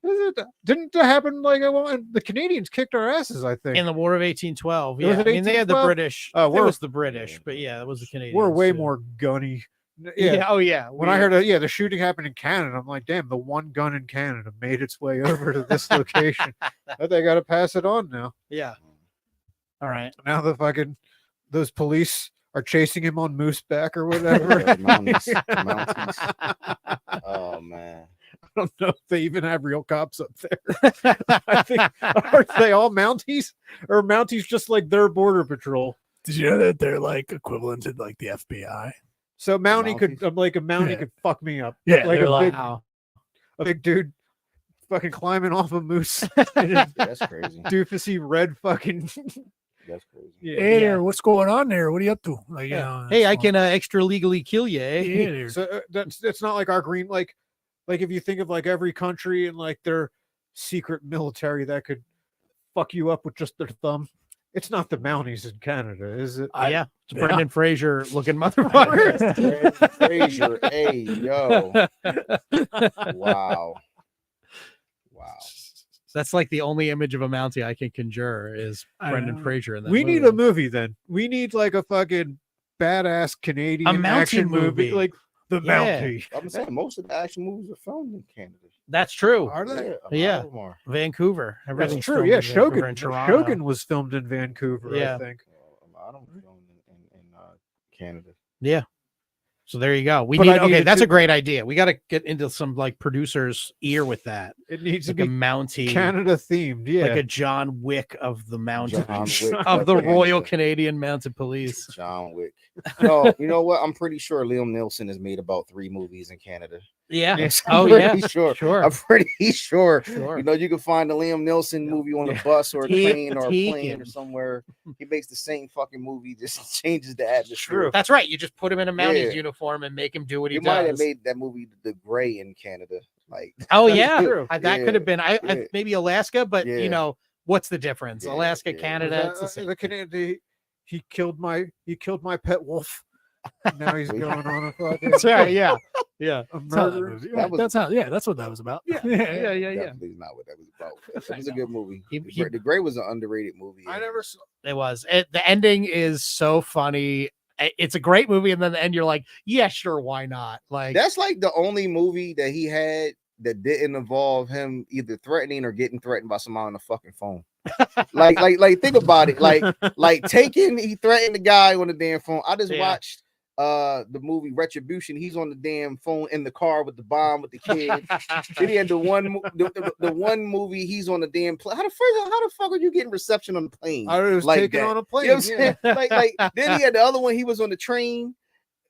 Didn't that happen like the Canadians kicked our asses, I think. In the War of 1812. It was Yeah. in I mean, they had the 1812? British. It was the British, but yeah, it was the Canadians. We're way too. more gunny. Yeah. Oh, yeah. When I heard the shooting happened in Canada, I'm like, damn, the one gun in Canada made its way over to this location. But they got to pass it on now. Yeah. All right. Now those police are chasing him on mooseback or whatever. Mounties. Oh man. I don't know if they even have real cops up there. I think, are they all Mounties? Or Mounties just like their border patrol? Did you know that they're like equivalent to like the FBI? So Mountie could, Mounties? I'm like a Mountie Yeah. could fuck me up. Yeah, like they're a like, big, Wow. a big dude, fucking climbing off a moose. in his That's crazy. doofusy red fucking. That's crazy. hey there, what's going on there? What are you up to? Like, you know, Hey, I it's can extra legally kill you, eh? all- yeah, dude. So it's not like our green like if you think of like every country and like their secret military that could fuck you up with just their thumb. It's not the Mounties in Canada, is it? Yeah, it's Yeah. Brendan Fraser looking motherfucker. Fraser, hey, yo. Wow. Wow. That's like the only image of a Mountie I can conjure is I Brendan know. Fraser in that. We need movie. a movie then. We need like a fucking badass Canadian Mountie action movie, movie. like the Yeah. Mountie. I'm saying most of the action movies are filmed in Canada. That's true. Are they? A lot Yeah. of them are. Vancouver. That's Everything's true. filmed Yeah, in Vancouver Shogun. and Toronto. Shogun was filmed in Vancouver, Yeah. I think. A lot of them filmed in Canada. Yeah. So there you go. We But need. I Okay, needed that's to- a great idea. We got to get into some like producer's ear with that. It needs Like to a be Mountie, Canada themed. Yeah. like a John Wick of the mountain, John Wick of the Canada. Royal Canadian Mounted Police. John Wick. No, you know what? I'm pretty sure Liam Neeson has made about 3 movies in Canada. Yeah. Yes. Oh I'm yeah. pretty sure. Sure. I'm pretty sure. Sure. You know, you can find a Liam Neeson movie on a bus or a He- train or a he plane can. or somewhere. He makes the same fucking movie, just changes the atmosphere. That's right. You just put him in a Mountie's Yeah. uniform and make him do what he He might have does. made that movie The Gray in Canada. Like, Oh That's yeah, true. that could have been. I Yeah. maybe Alaska, but Yeah. you know what's the difference? Yeah, Alaska, yeah. Canada. It's the same. the Canadian. He killed my pet wolf. Now he's We- going on a fucking That's right. Yeah. Yeah. a That's how that murder. movie- That yeah, was- that's how. Yeah, that's what that was about. Yeah. Yeah. Yeah. definitely not what that was about. It was a good movie. He- The Gray was an underrated movie. I never saw. It was. The ending is so funny. It's a great movie, and then the end, you're like, yeah, sure, why not? Like, That's like the only movie that he had that didn't involve him either threatening or getting threatened by someone on the fucking phone. like think about it. Like Taken, he threatened the guy on the damn phone. I just Yeah. watched the movie Retribution. He's on the damn phone in the car with the bomb with the kid. Then he had the one movie he's on the damn plane. How the fuck are you getting reception on the plane? I was Like taken that. on a plane. You know what I'm yeah. saying? Like then he had the other one. He was on the train,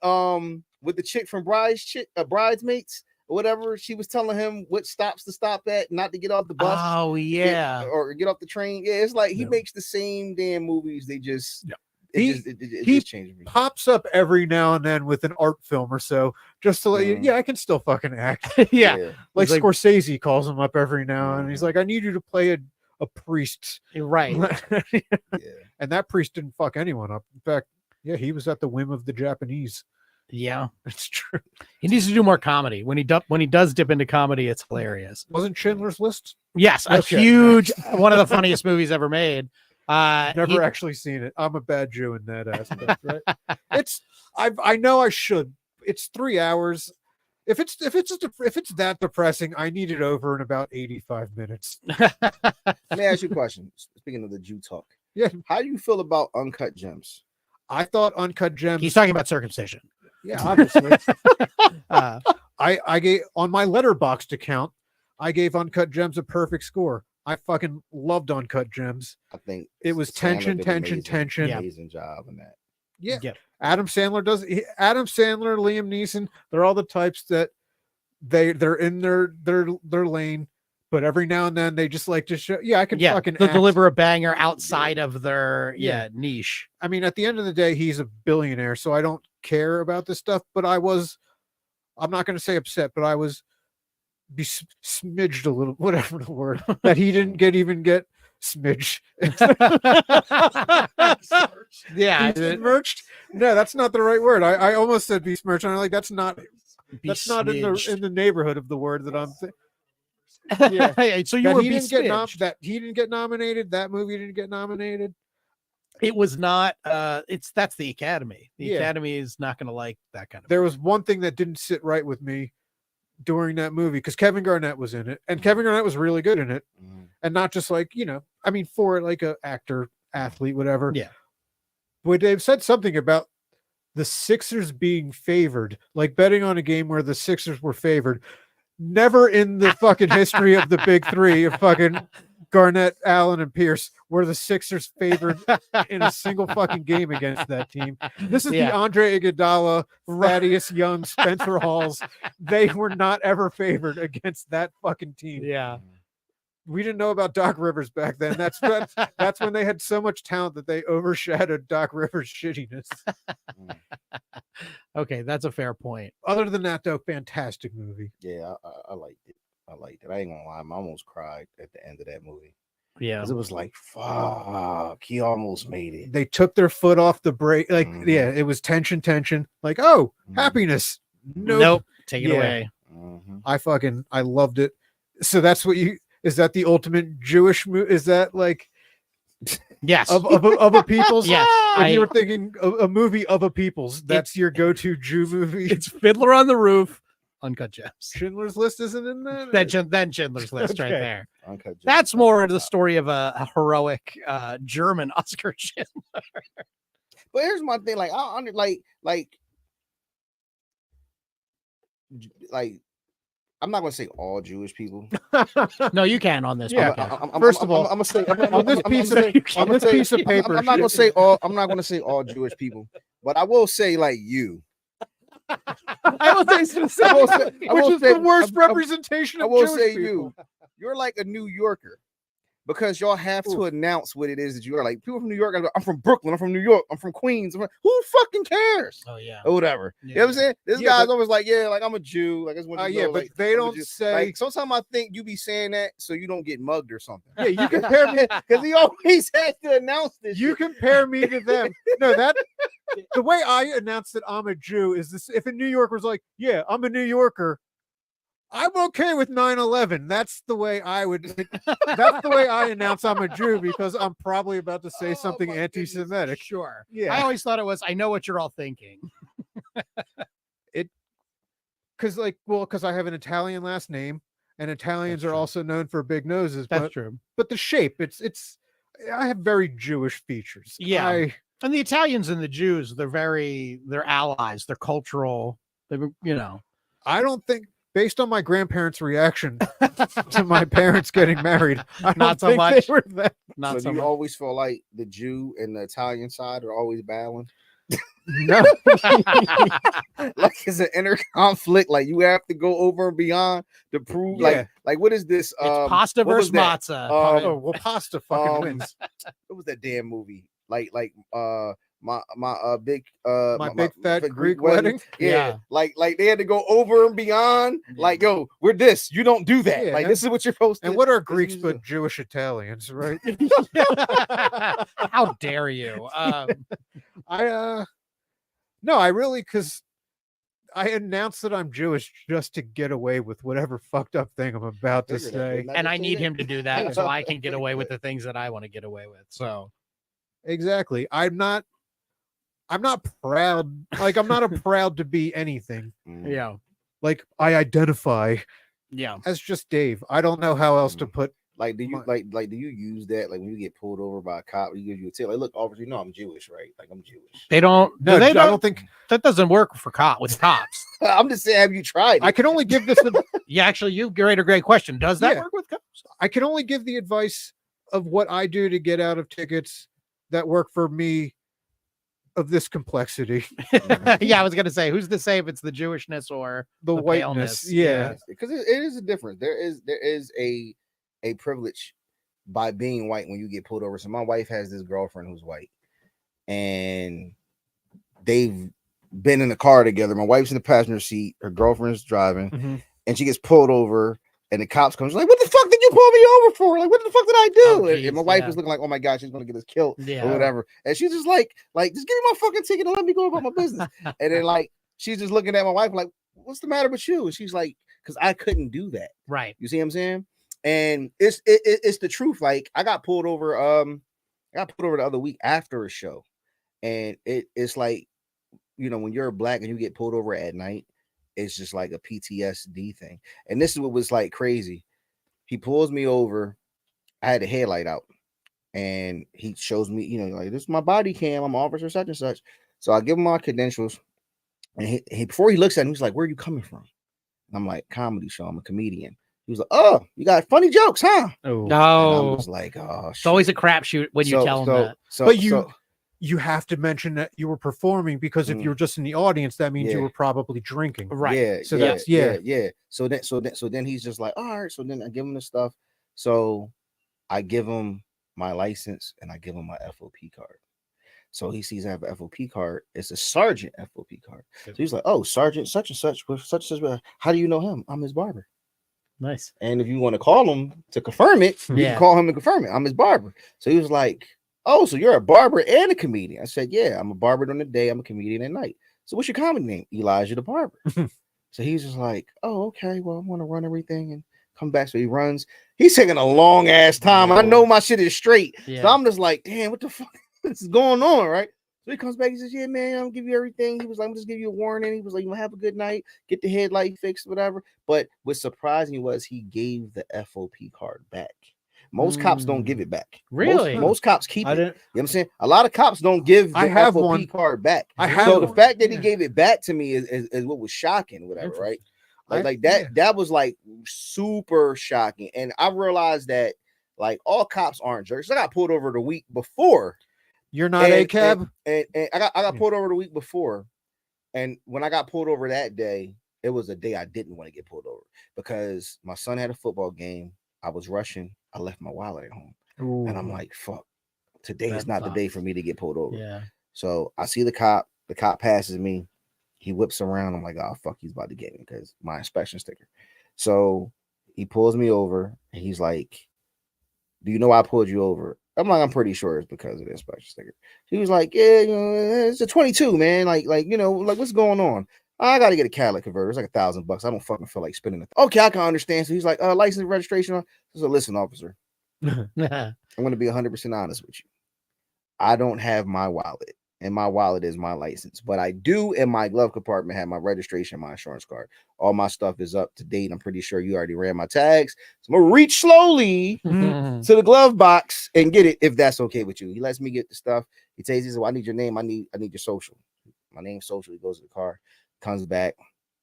with the chick from Bridesmaids or whatever. She was telling him what stops to stop at, not to get off the bus. oh yeah. Or get off the train. Yeah, it's like he Yeah. makes the same damn movies. They just Yeah. it He just changes me. Pops up every now and then with an art film or so, just to let you. Mhm. Yeah, I can still fucking act. yeah. Like He's like- Scorsese calls him up every now and he's Mhm. like, "I need you to play a priest," Right. Yeah. and that priest didn't fuck anyone up. In fact, yeah, he was at the whim of the Japanese. Yeah. It's true. He needs to do more comedy. When he does dip into comedy, it's hilarious. Wasn't Schindler's List? Yes, a Okay. huge one of the funniest movies ever made. Never He- actually seen it. I'm a bad Jew in that aspect, right? I know I should. It's 3 hours. If it's that depressing, I need it over in about 85 minutes. Let me ask you a question. Speaking of the Jew talk, Yeah, how do you feel about Uncut Gems? I thought Uncut Gems. He's talking about circumcision. Yeah, obviously. Uh, I gave on my Letterboxd account. I gave Uncut Gems a perfect score. I fucking loved Uncut Gems. I think It was Sandler tension, did tension, amazing- tension. Amazing job in that. Yeah. Yeah. Adam Sandler does. Adam Sandler, Liam Neeson. They're all the types that they're in their lane, but every now and then they just like to show. Yeah, I can yeah, fucking they'll act. deliver a banger outside of their Yeah. niche. I mean, at the end of the day, he's a billionaire, so I don't care about this stuff. But I'm not going to say upset, but I was smidged a little, whatever the word, that he didn't get smidge. Yeah, Besmirched? No, that's not the right word. I almost said besmirched. And I'm like, that's not in the neighborhood of the word that I'm saying. Yeah. Hey, so you That were he didn't get besmidged. that he didn't get nominated. That movie didn't get nominated. It was not. That's the Academy. The Yeah. Academy is not going to like that kind of. There was one thing that didn't sit right with me during that movie because Kevin Garnett was in it, and Kevin Garnett was really good in it, Mhm. and not just like I mean, for like a actor, athlete, whatever. Yeah. But they've said something about the Sixers being favored, like betting on a game where the Sixers were favored. Never in the fucking history of the Big Three of fucking Garnett, Allen, and Pierce were the Sixers favored in a single fucking game against that team. This is the Andre Iguodala, Thaddeus Young, Spencer Halls. They were not ever favored against that fucking team. Yeah. We didn't know about Doc Rivers back then. That's when they had so much talent that they overshadowed Doc Rivers' shittiness. Okay, that's a fair point. Other than that, though, fantastic movie. Yeah, I liked it. I liked it. I ain't gonna lie, I almost cried at the end of that movie. Yeah, because it was like, fuck, he almost made it. They took their foot off the brake. Like, yeah, it was tension. Like, oh, happiness. Nope. Take it away. I loved it. So that's what is that the ultimate Jewish movie? Is that like, yes, of a people's? Yes. If you were thinking a movie of a people's, that's your go-to Jew movie. It's Fiddler on the Roof, Uncut Gems. Schindler's List isn't in that? Then Schindler's List right there. Uncut Gems. That's more the story of a heroic German Oscar Schindler. But here's my thing, like I under like I'm not gonna say all Jewish people. No, you can on this. Yeah. First of all, I'm gonna say on this piece of paper. I'm not gonna say all. I'm not gonna say all Jewish people, but I will say like you. I will say specifically, which is the worst representation of Jewish people. I will say you. You're like a New Yorker. Because y'all have to announce what it is that you are. Like people from New York, I'm from Brooklyn, I'm from New York, I'm from Queens. Who fucking cares? Oh yeah, or whatever. Yeah. You know what I'm saying? This guy's always like, yeah, like I'm a Jew. Like, but they don't say. Like, sometimes I think you be saying that so you don't get mugged or something. Yeah, you compare me because he always has to announce this. You compare me to them. No, that the way I announce that I'm a Jew is this. If a New Yorker was like, yeah, I'm a New Yorker, I'm okay with 9/11. That's the way I would. That's the way I announce I'm a Jew because I'm probably about to say something anti-Semitic. Goodness. Sure. Yeah. I always thought it was. I know what you're all thinking. Because I have an Italian last name, and Italians are also known for big noses. That's true. But the shape, it's. I have very Jewish features. Yeah. And the Italians and the Jews, they're allies. They're cultural. I don't think. Based on my grandparents' reaction to my parents getting married, not so much. Not so you always feel like the Jew and the Italian side are always battling. No, like it's an inner conflict. Like you have to go over and beyond to prove. Like what is this? It's pasta versus matzah. Pasta fucking wins. What was that damn movie? Like my big fat Greek wedding. Yeah. Like they had to go over and beyond. Like, yo, we're this. You don't do that. Like this is what you're supposed to. And what are Greeks but Jewish Italians, right? How dare you? I really because I announced that I'm Jewish just to get away with whatever fucked up thing I'm about to say. And I need him to do that so I can get away with the things that I want to get away with. So exactly. I'm not proud. Like I'm not proud to be anything. Yeah. Like I identify. Yeah. As just Dave. I don't know how else to put. Like do you do you use that like when you get pulled over by a cop? You give you a tip like, look, officer, you know I'm Jewish, right? Like I'm Jewish. They don't. No, I don't think that doesn't work for cops. I'm just saying, have you tried it? I can only give this. Yeah, actually, you great question. Does that work with cops? I can only give the advice of what I do to get out of tickets that work for me. Of this complexity. Yeah, I was gonna say, who's to say if it's the Jewishness or the whiteness? Yeah, because it is a difference. There is a privilege by being white when you get pulled over. So my wife has this girlfriend who's white, and they've been in the car together. My wife's in the passenger seat, her girlfriend's driving, and she gets pulled over. And the cops comes like, what the fuck did you pull me over for? Like, what the fuck did I do? Oh, geez, and my wife was looking like, oh my God, she's gonna get us killed or whatever. And she's just like, just give me my fucking ticket and let me go about my business. And then like she's just looking at my wife like, what's the matter with you? And she's like, because I couldn't do that. Right. You see what I'm saying? And it's the truth. Like I got pulled over. The other week after a show, and it's like, when you're black and you get pulled over at night. It's just like a PTSD thing. And this is what was like crazy. He pulls me over. I had the headlight out. And he shows me, like, this is my body cam. I'm officer such and such. So I give him my credentials. And he before he looks at me, he's like, where are you coming from? And I'm like, comedy show. I'm a comedian. He was like, "Oh, you got funny jokes, huh?" Oh, And I no. was like, "Oh, It's always a crapshoot when you tell them that. But you have to mention that you were performing, because if you were just in the audience, that means you Yeah. were probably drinking. Right. Yeah, So yeah, that's yeah. So then he's just like, all right. So then I give him the stuff. So I give him my license and I give him my FOP card. So he sees I have an FOP card. It's a sergeant FOP card. So he's like, oh, Sergeant such and such with such and such. How do you know him? I'm his barber. Nice. And if you want to call him to confirm it, you can call him and confirm it. I'm his barber. So he was like, oh, so you're a barber and a comedian. I said, yeah, I'm a barber during the day. I'm a comedian at night. So what's your comedy name? Elijah the Barber. So he's just like, oh, okay. Well, I want to run everything and come back. So he runs. He's taking a long ass time. I know my shit is straight. So I'm just like, damn, what the fuck is going on, right? So he comes back. He says, yeah, man, I'm gonna give you everything. He was like, I'm just give you a warning. He was like, you have a good night. Get the headlight fixed, whatever. But what surprised me was he gave the FOP card back. Most cops don't give it back. Really? Most cops keep it. You know didn't. what I'm saying? A lot of cops don't give the FOP card back. So the fact that he gave it back to me is what was shocking, whatever, right? Like that was like super shocking. And I realized that like all cops aren't jerks. I got pulled over the week before. You're not a cab? And I got pulled over the week before. And when I got pulled over that day, it was a day I didn't want to get pulled over because my son had a football game. I was rushing. I left my wallet at home. Ooh. And I'm like, fuck, today is not the day for me to get pulled over. Yeah. So I see the cop passes me. He whips around. I'm like, oh, fuck, he's about to get me because my inspection sticker. So he pulls me over and he's like, do you know why I pulled you over? I'm like, I'm pretty sure it's because of the inspection sticker. He was like, yeah, you know, it's a 22, man. Like, you know, like what's going on? I got to get a catalytic converter. It's like $1,000. I don't fucking feel like spending it. Okay, I can understand. So he's like, license registration. So listen, officer, I'm going to be 100% honest with you. I don't have my wallet, and my wallet is my license, but I do in my glove compartment have my registration, my insurance card. All my stuff is up to date. I'm pretty sure you already ran my tags. So I'm going to reach slowly to the glove box and get it if that's okay with you. He lets me get the stuff. He says, well, I need your name. I need your social. My name's social. He goes to the car. Comes back,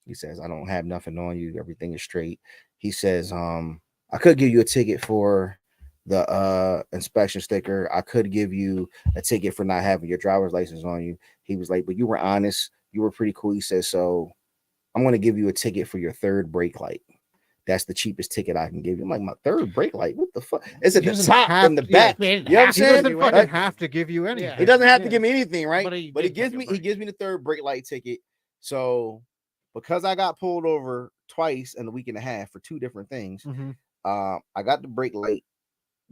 he says, I don't have nothing on you, everything is straight. He says, I could give you a ticket for the inspection sticker. I could give you a ticket for not having your driver's license on you. He was like, but you were honest, you were pretty cool. He says, so I'm going to give you a ticket for your third brake light. That's the cheapest ticket I can give you. I'm like, my third brake light? What the fuck? It's at the top and the back. You know what I'm saying? He doesn't fucking have to give you anything. He doesn't have to give me anything, right? But he gives me the third brake light ticket. So because I got pulled over twice in a week and a half for two different things, I got the brake light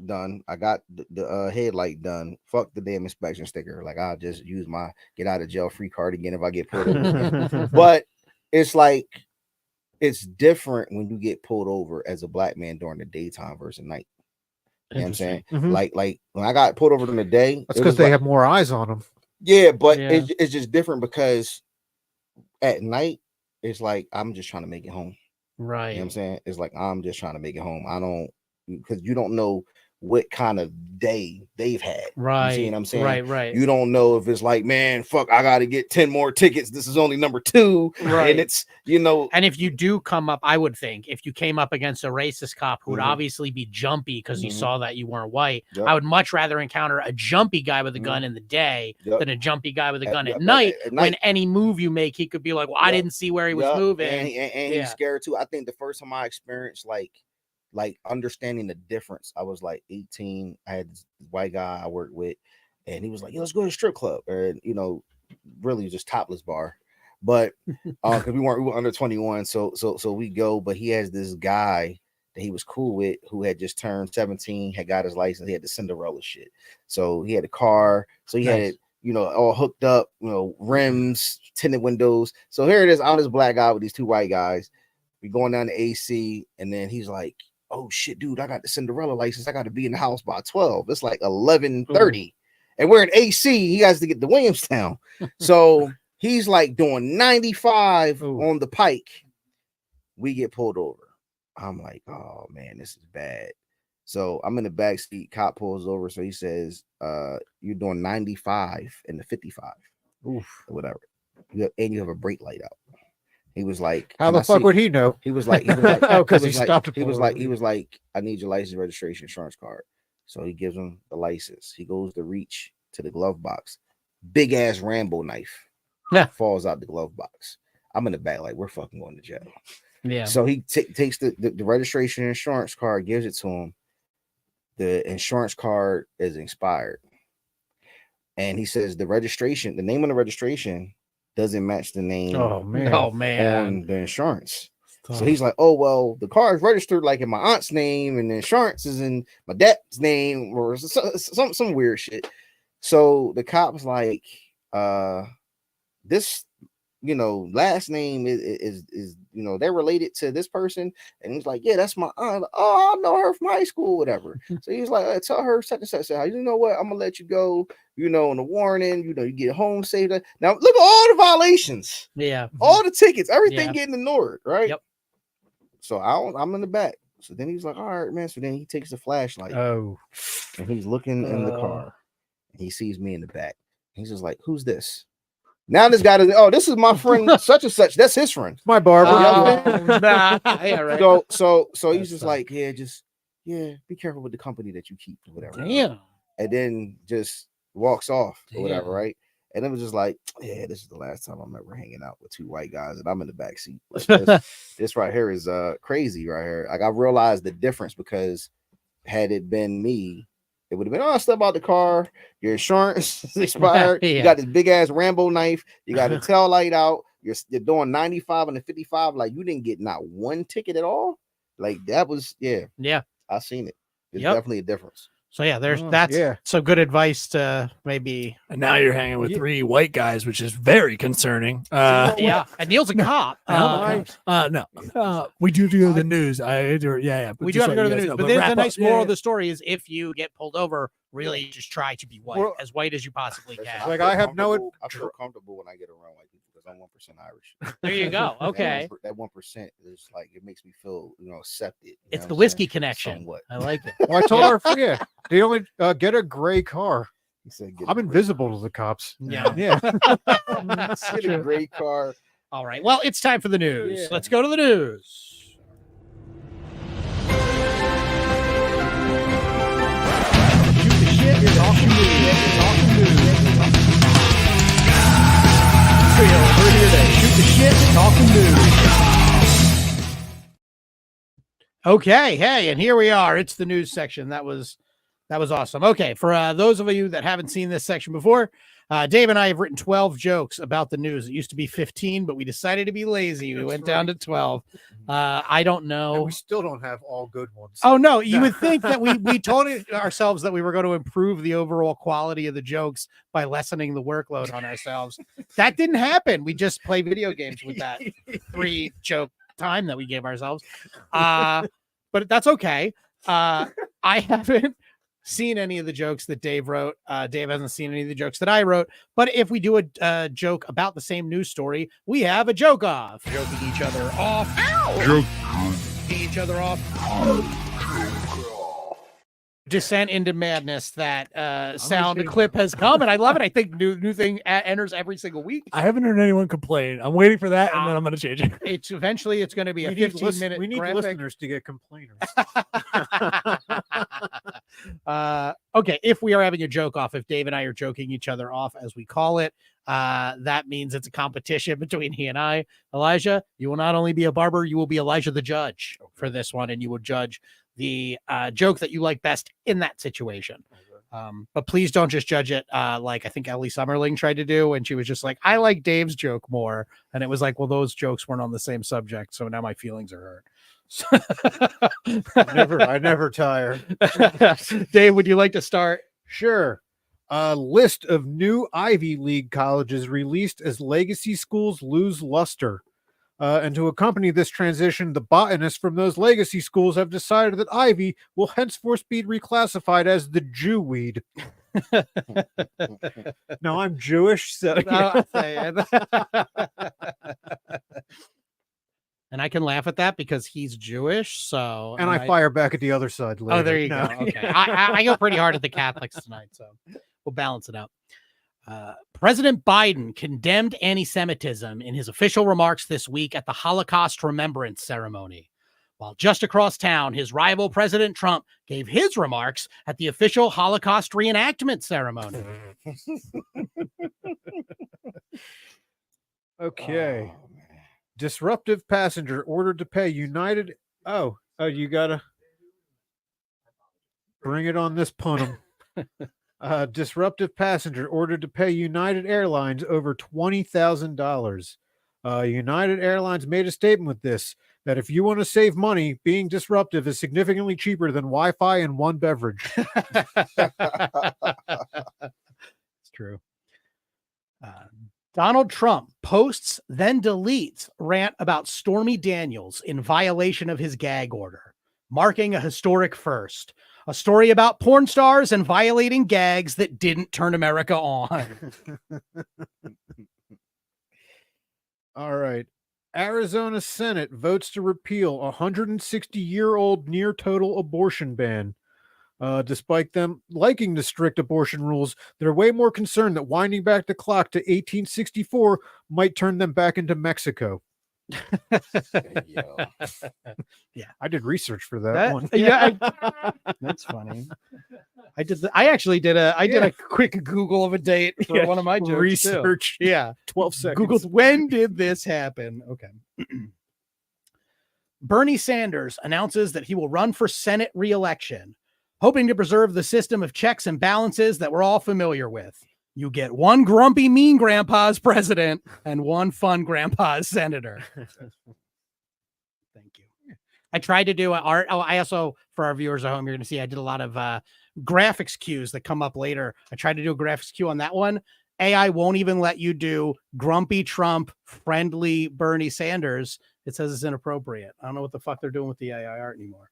done. I got the headlight done. Fuck the damn inspection sticker. Like I'll just use my get out of jail free card again if I get pulled over. But it's like it's different when you get pulled over as a black man during the daytime versus night. You know what I'm saying? Like when I got pulled over during the day, that's because they have more eyes on them. Yeah, but it's just different because at night it's like I'm just trying to make it home. Right. You know what I'm saying? It's like I'm just trying to make it home. I don't, because you don't know what kind of day they've had. Right. You see what I'm saying? Right. You don't know if it's like, man, fuck, I got to get 10 more tickets. This is only number 2. Right. And it's, you know. And if you do come up, I would think if you came up against a racist cop who would obviously be jumpy because he saw that you weren't white, I would much rather encounter a jumpy guy with a gun in the day than a jumpy guy with a gun at night. When any move you make, he could be like, well, I didn't see where he was moving. And he's scared too. I think the first time I experienced like understanding the difference, I was like 18. I had this white guy I worked with, and he was like, "Yo, let's go to the strip club," or really just topless bar. But because we were under 21, so we go. But he has this guy that he was cool with who had just turned 17, had got his license. He had the Cinderella shit, so he had a car, so he had it, all hooked up, rims, tinted windows. So here it is, I'm this black guy with these 2 white guys. We going down the AC, and then he's like, oh shit, dude, I got the Cinderella license. I got to be in the house by 12. It's like 11:30, and we're in AC. He has to get to Williamstown, so he's like doing 95 on the Pike. We get pulled over. I'm like, oh man, this is bad. So I'm in the back seat. Cop pulls over. So he says, "You're doing 95 in the 55, or whatever. And you have a brake light out." He was like, How "Can the I fuck see-" would he know? He was like, Oh, 'cause he was like- stopped He was for- like, I need your license, registration, insurance card. So he gives him the license. He goes to reach to the glove box. Big ass Rambo knife falls out the glove box. I'm in the back, like, we're fucking going to jail. Yeah. So he takes the registration and insurance card, gives it to him. The insurance card is expired. And he says the name on the registration doesn't match the name Oh man. on the insurance. So he's like, oh, well, the car is registered like in my aunt's name and the insurance is in my dad's name or some weird shit. So the cop was like, this, last name is they're related to this person. And he's like, yeah, that's my aunt. Oh, I know her from high school, whatever. So he's like, tell her such and such. You know what? I'm gonna let you go, on the warning, you get home safe. Now look at all the violations. Yeah. All the tickets, everything Yeah. getting ignored, right? Yep. So I'm in the back. So then he's like, all right, man. So then he takes the flashlight Oh. and he's looking in the car. And he sees me in the back. He's just like, who's this? Now this guy this is my friend such and such. That's his friend. My barber. Nah. Yeah, right. So he's just like, be careful with the company that you keep or whatever. Damn. And then just walks off or whatever, Damn. right? And it was just like, yeah, this is the last time I'm ever hanging out with two white guys, and I'm in the back seat. Like, this right here is crazy right here. Like I realized the difference because had it been me, it would have been, step out the car. Your insurance is expired. Yeah. You got this big ass Rambo knife. You got the tail light out. You're doing 95 and the 55. Like you didn't get not one ticket at all. Like that was Yeah. I seen it. There's Yep. definitely a difference. So yeah, that's yeah. some good advice to maybe. And now you're hanging with 3 white guys, which is very concerning. Yeah, and Neil's a cop. No. We do go to the news. We do have to go to the news. But the nice moral of the story is if you get pulled over, really just try to be white as you possibly can. Like I have no. I feel comfortable when I get around white people because I'm 1% Irish. There you go. Okay. That 1% is like it makes me feel accepted. It's the whiskey connection. Somewhat. I like it. Well, I told her, they only get a gray car. He said, I'm invisible to the cops. Yeah. Yeah. Get a great car. All right. Well, it's time for the news. Yeah. Let's go to the news. Okay, hey, and here we are. It's the news section. That was awesome. Okay, for those of you that haven't seen this section before, Dave and I have written 12 jokes about the news. It used to be 15, but we decided to be lazy. We went down to 12. I don't know. And we still don't have all good ones. Oh no, you would think that we told ourselves that we were going to improve the overall quality of the jokes by lessening the workload on ourselves. That didn't happen. We just play video games with that 3 joke time that we gave ourselves. But that's okay. I haven't seen any of the jokes that Dave wrote. Dave hasn't seen any of the jokes that I wrote. But if we do a joke about the same news story, we have a joke off. Joking each other off. Joking each other off. Descent into madness. That sound clip has come, and I love it. I think new thing enters every single week. I haven't heard anyone complain. I'm waiting for that, and then I'm going to change it. It's eventually it's going to be a 15-minute. We need graphic. listeners to get complainers. Okay, if we are having a joke off, if Dave and I are joking each other off, as we call it, that means it's a competition between he and I. Elijah, you will not only be a barber, you will be Elijah the judge for this one, and you will judge the joke that you like best in that situation. But please don't just judge it like I think Ellie Summerling tried to do, and she was just like, I like Dave's joke more. And it was like, well, those jokes weren't on the same subject, so now my feelings are hurt. I never tire. Dave, would you like to start? Sure. A list of new Ivy League colleges released as legacy schools lose luster. And to accompany this transition, the botanists from those legacy schools have decided that Ivy will henceforth be reclassified as the Jew weed. Now I'm Jewish, so And I can laugh at that because he's Jewish. So and I fire back at the other side later. Oh, there you go. Okay. I go pretty hard at the Catholics tonight, so we'll balance it out. President Biden condemned anti-Semitism in his official remarks this week at the Holocaust Remembrance Ceremony. While just across town, his rival President Trump gave his remarks at the official Holocaust reenactment ceremony. Okay. Disruptive passenger ordered to pay United. Oh, you gotta bring it on this punum. Disruptive passenger ordered to pay United Airlines over $20,000. United Airlines made a statement with this, that if you want to save money, being disruptive is significantly cheaper than Wi-Fi and one beverage. It's true. Donald Trump posts, then deletes rant about Stormy Daniels in violation of his gag order, marking a historic first. A story about porn stars and violating gags that didn't turn America on. All right. Arizona Senate votes to repeal a 160-year-old near total abortion ban. Despite them liking the strict abortion rules, they're way more concerned that winding back the clock to 1864 might turn them back into Mexico. Yeah, I did research for that one. Yeah, that's funny. I actually did a quick Google of a date for one of my jokes research. Too. Yeah, 12 seconds. Googled when did this happen? Okay. Bernie Sanders announces that he will run for Senate re-election, hoping to preserve the system of checks and balances that we're all familiar with. You get one grumpy, mean grandpa as president and one fun grandpa as senator. Thank you. I tried to do art. Oh, I also, for our viewers at home, you're going to see I did a lot of graphics cues that come up later. I tried to do a graphics cue on that one. AI won't even let you do grumpy Trump, friendly Bernie Sanders. It says it's inappropriate. I don't know what the fuck they're doing with the AI art anymore.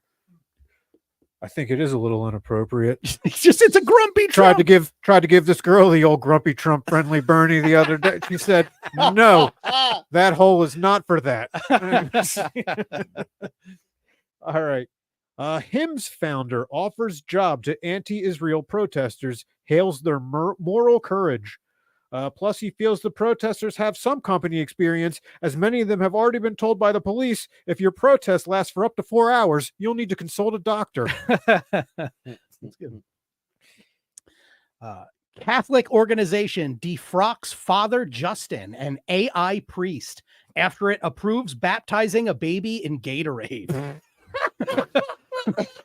I think it is a little inappropriate. It's a grumpy Trump. Tried to give this girl the old grumpy Trump friendly Bernie the other day. She said, "No, that hole is not for that." All right. HIMS founder offers job to anti-Israel protesters, hails their moral courage. Plus, he feels the protesters have some company experience, as many of them have already been told by the police, if your protest lasts for up to 4 hours, you'll need to consult a doctor. That's good. Catholic organization defrocks Father Justin, an AI priest, after it approves baptizing a baby in Gatorade.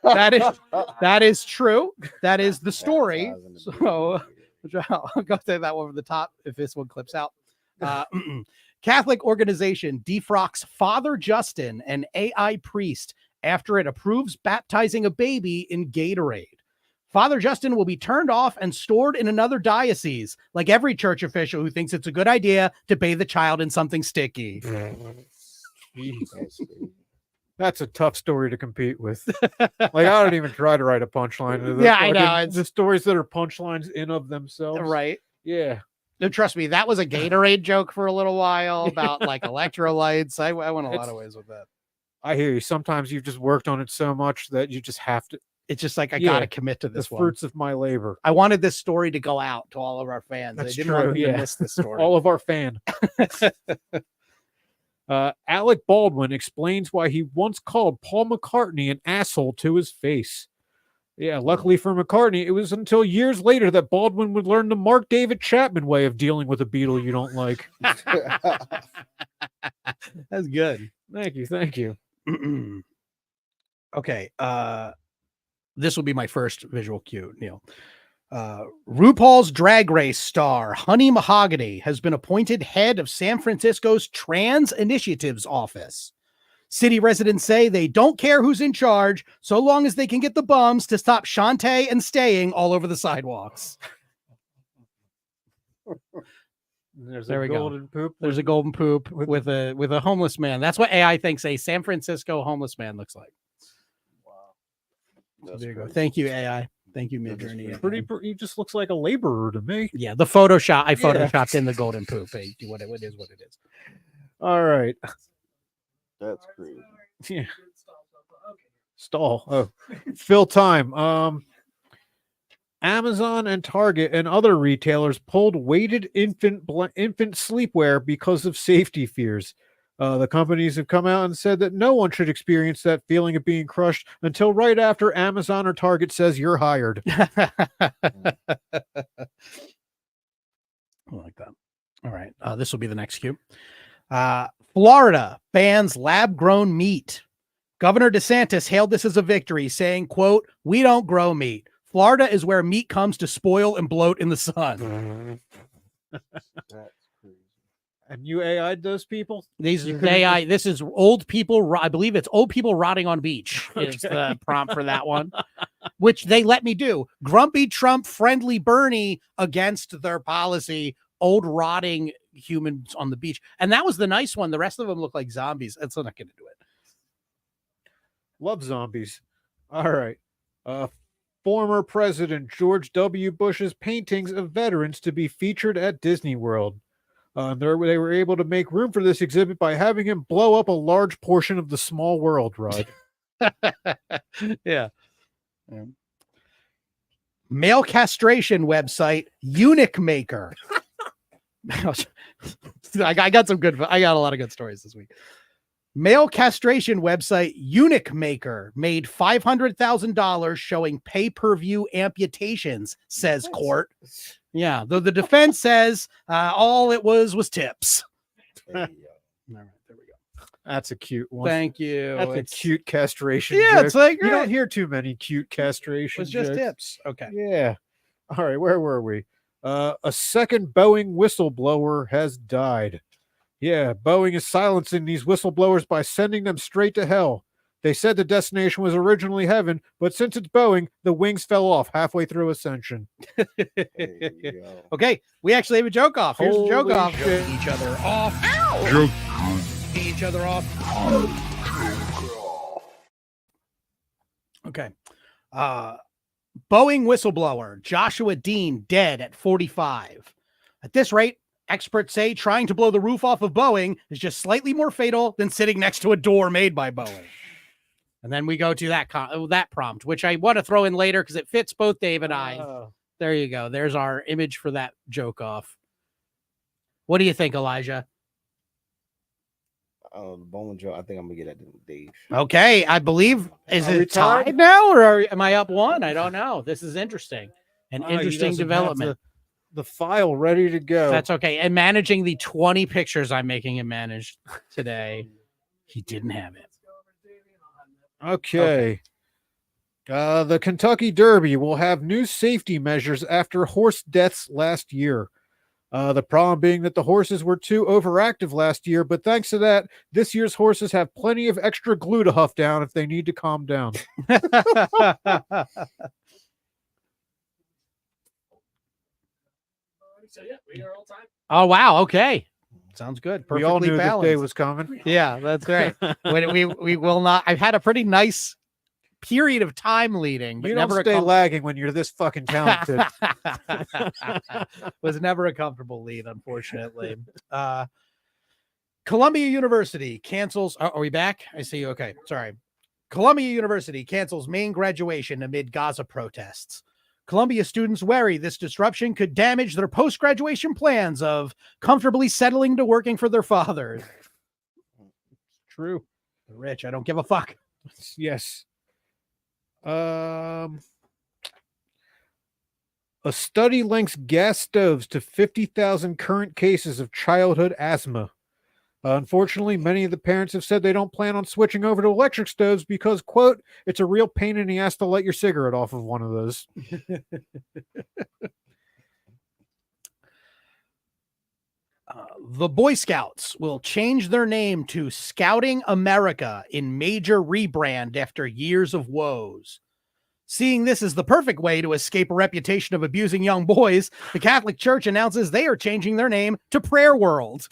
That is true. That is the story. So I'll go say that one from the top if this one clips out. Catholic organization defrocks Father Justin, an AI priest, after it approves baptizing a baby in Gatorade. Father Justin will be turned off and stored in another diocese, like every church official who thinks it's a good idea to bathe the child in something sticky. That's a tough story to compete with. Like, I don't even try to write a punchline. Yeah, I know. It's the stories that are punchlines in of themselves. Right. Yeah. No, trust me, that was a Gatorade joke for a little while about like electrolytes. I went a lot of ways with that. I hear you. Sometimes you've just worked on it so much that you just have to. It's just like, I got to commit to this the one. Fruits of my labor. I wanted this story to go out to all of our fans. That's I didn't true. want them to miss this story. All of our fan. Alec Baldwin explains why he once called Paul McCartney an asshole to his face. Yeah, luckily for McCartney, it was until years later that Baldwin would learn the Mark David Chapman way of dealing with a Beatle you don't like. That's good. Thank you. Okay. This will be my first visual cue, Neil. RuPaul's Drag Race star Honey Mahogany has been appointed head of San Francisco's Trans Initiatives Office. City residents say they don't care who's in charge, so long as they can get the bums to stop Shantae and staying all over the sidewalks. There's There a we golden poop. There's a golden poop with a homeless man. That's what AI thinks a San Francisco homeless man looks like. Wow. There you go. Thank you, AI. Thank you, Midjourney. He just looks like a laborer to me. Yeah, the Photoshop. I photoshopped in the golden poop. Hey, what it is, what it is. All right. That's crazy. Yeah. Stall. Oh, fill time. Amazon and Target and other retailers pulled weighted infant sleepwear because of safety fears. The companies have come out and said that no one should experience that feeling of being crushed until right after Amazon or Target says you're hired. I like that. All right. This will be the next cue. Florida bans lab-grown meat. Governor DeSantis hailed this as a victory, saying, quote, "We don't grow meat. Florida is where meat comes to spoil and bloat in the sun." And you AI'd those people? These AI. This is old people. I believe it's old people rotting on beach is the prompt for that one, which they let me do. Grumpy Trump, friendly Bernie against their policy. Old rotting humans on the beach, and that was the nice one. The rest of them look like zombies. That's not going to do it. Love zombies. All right. Former President George W. Bush's paintings of veterans to be featured at Disney World. They were able to make room for this exhibit by having him blow up a large portion of the Small World ride. Yeah. Male castration website, Eunuch Maker. I got a lot of good stories this week. Male castration website Eunuch Maker made $500,000 showing pay-per-view amputations, says court. Yeah, though the defense says all it was tips. All right, there we go. That's a cute one. Thank you. That's a cute castration. Yeah, joke. it's like you don't hear too many cute castration. It's just jokes. tips. Okay. Yeah. All right, where were we? A second Boeing whistleblower has died. Yeah, Boeing is silencing these whistleblowers by sending them straight to hell. They said the destination was originally heaven, but since it's Boeing, the wings fell off halfway through ascension. Okay, we actually have a joke off. Here's the joke Holy off. shit. Each other off. Ow! Each other off. Okay. Boeing whistleblower Joshua Dean dead at 45. At this rate, experts say trying to blow the roof off of Boeing is just slightly more fatal than sitting next to a door made by Boeing. And then we go to that prompt, which I want to throw in later because it fits both Dave and I. There you go. There's our image for that joke off. What do you think, Elijah? The bone joke. I think I'm gonna get at Dave. Okay, I believe is Are we it tied tied? now, or am I up one? I don't know. This is interesting. An He interesting doesn't have development. the file ready to go. That's okay. And managing the 20 pictures I'm making him manage today, he didn't have it. Okay. The Kentucky Derby will have new safety measures after horse deaths last year. The problem being that the horses were too overactive last year, but thanks to that, this year's horses have plenty of extra glue to huff down if they need to calm down. Oh, wow. Okay. Sounds good. We Perfectly all knew balanced. this day was coming. Yeah, that's right. we will not. I've had a pretty nice period of time leading, but You don't never stay lagging when you're this fucking talented. was never a comfortable lead, unfortunately. Columbia University cancels. Are we back? I see you. Okay, sorry. Columbia University cancels main graduation amid Gaza protests. Columbia students worry this disruption could damage their post-graduation plans of comfortably settling to working for their fathers. True. Rich, I don't give a fuck. Yes. A study links gas stoves to 50,000 current cases of childhood asthma. Unfortunately, many of the parents have said they don't plan on switching over to electric stoves because, quote, it's a real pain in the ass to light your cigarette off of one of those. The Boy Scouts will change their name to Scouting America in major rebrand after years of woes. Seeing this as the perfect way to escape a reputation of abusing young boys, the Catholic Church announces they are changing their name to Prayer World.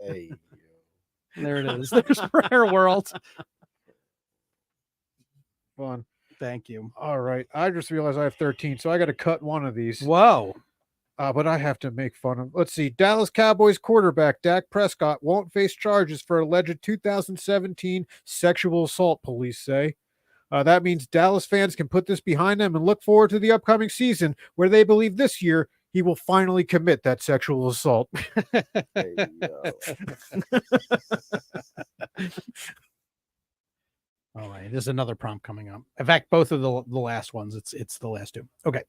Hey, There it is. There's Prayer World. Fun. Thank you. All right. I just realized I have 13, so I got to cut one of these. Whoa. But I have to make fun of. Let's see. Dallas Cowboys quarterback Dak Prescott won't face charges for alleged 2017 sexual assault, police say. That means Dallas fans can put this behind them and look forward to the upcoming season where they believe this year he will finally commit that sexual assault. Hey, yo. All right, there's another prompt coming up. In fact, both of the last ones. It's the last two. Okay.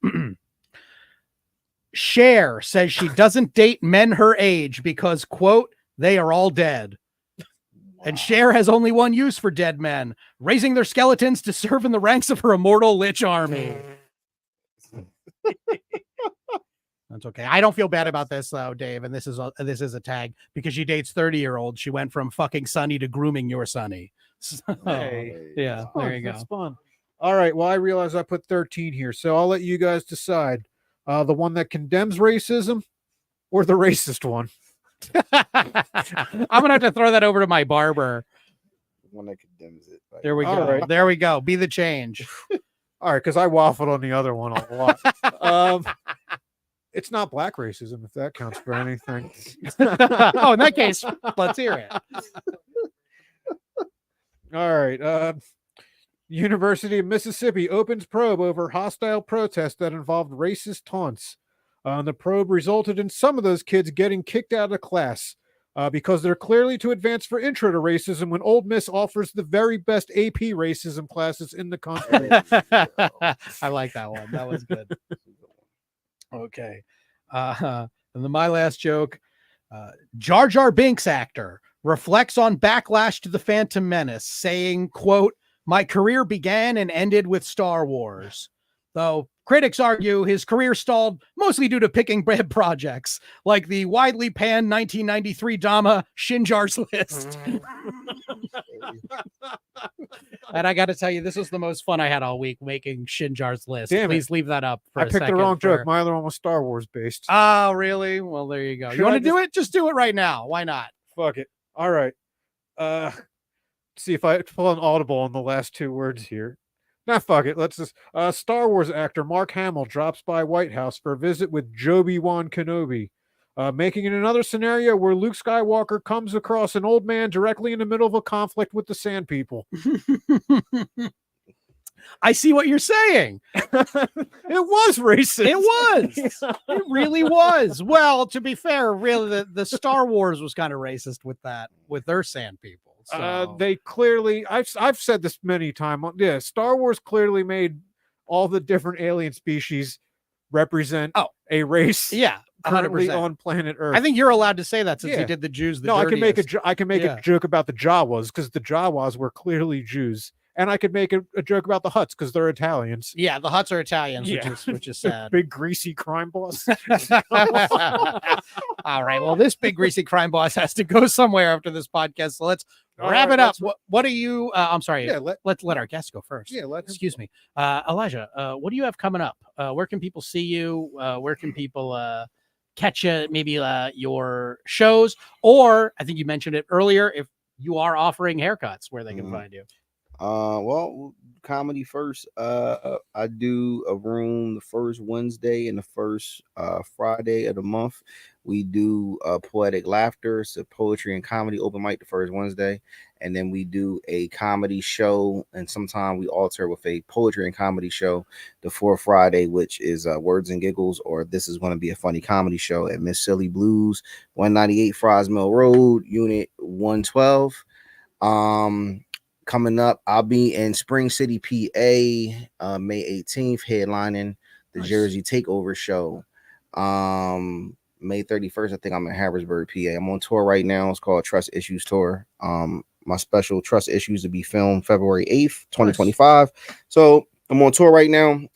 Cher says she doesn't date men her age because, quote, they are all dead. And Cher has only one use for dead men, raising their skeletons to serve in the ranks of her immortal lich army. That's okay. I don't feel bad about this though, Dave. And this is a tag because she dates 30-year-olds. She went from fucking Sonny to grooming your Sonny. So, Hey. yeah, there you go. That's fun. All right. Well, I realize I put 13 here, so I'll let you guys decide. The one that condemns racism or the racist one. I'm gonna have to throw that over to my barber. One that condemns it. Like, There we go. All right. There we go. Be the change. All right, because I waffled on the other one a lot. It's not black racism, if that counts for anything. Oh, in that case, let's hear it. All right. University of Mississippi opens probe over hostile protest that involved racist taunts. The probe resulted in some of those kids getting kicked out of class because they're clearly too advanced for intro to racism when Ole Miss offers the very best AP racism classes in the country. I like that one. That was good. Okay. And then my last joke, Jar Jar Binks actor reflects on backlash to the Phantom Menace, saying, quote, my career began and ended with Star Wars. Though critics argue his career stalled mostly due to picking bad projects, like the widely panned 1993 drama Shinjar's List. And I got to tell you, this was the most fun I had all week making Shinjar's List. Damn it. Please leave that up for I a picked the second wrong for- joke. My other one was Star Wars based. Oh, really? Well, there you go. Should You want I to do it? Just do it right now. Why not? Fuck it. All right. See if I pull an audible on the last two words here. Nah, fuck it. Let's just. Star Wars actor Mark Hamill drops by White House for a visit with Obi-Wan Kenobi, making it another scenario where Luke Skywalker comes across an old man directly in the middle of a conflict with the Sand People. I see what you're saying. It was racist. It was. It really was. Well, to be fair, really, the Star Wars was kind of racist with that, with their Sand People. So. They clearly, I've said this many times. Yeah, Star Wars clearly made all the different alien species represent a race. Yeah, currently 100%. on planet Earth. I think you're allowed to say that since Yeah. you did the Jews. The no, I can make dirtiest. a joke about the Jawas because the Jawas were clearly Jews, and I could make a joke about the Huts because they're Italians. Yeah, the Huts are Italians, Yeah. which is sad. Big greasy crime boss. All right. Well, this big greasy crime boss has to go somewhere after this podcast. So let's All wrap right, it up. let's- What are you? I'm sorry. Yeah, Let's let our guest go first. yeah, let's. Excuse me, Elijah. What do you have coming up? Where can people see you? Where can people catch you? Maybe your shows, or I think you mentioned it earlier. If you are offering haircuts, where they can find you. Well, comedy first. I do a room the first Wednesday and the first Friday of the month. We do Poetic Laughter. It's a poetry and comedy open mic the first Wednesday, and then we do a comedy show, and sometimes we alter with a poetry and comedy show the fourth Friday, which is Words and Giggles, or This Is Going to Be a Funny Comedy Show at Miss Silly Blues, 198 Fries Mill Road, Unit 112. Coming up, I'll be in Spring City, PA, May 18th, headlining the Jersey Takeover show. May 31st, I think I'm in Harrisburg, PA. I'm on tour right now. It's called Trust Issues Tour. My special Trust Issues to be filmed February 8th, 2025. So I'm on tour right now. You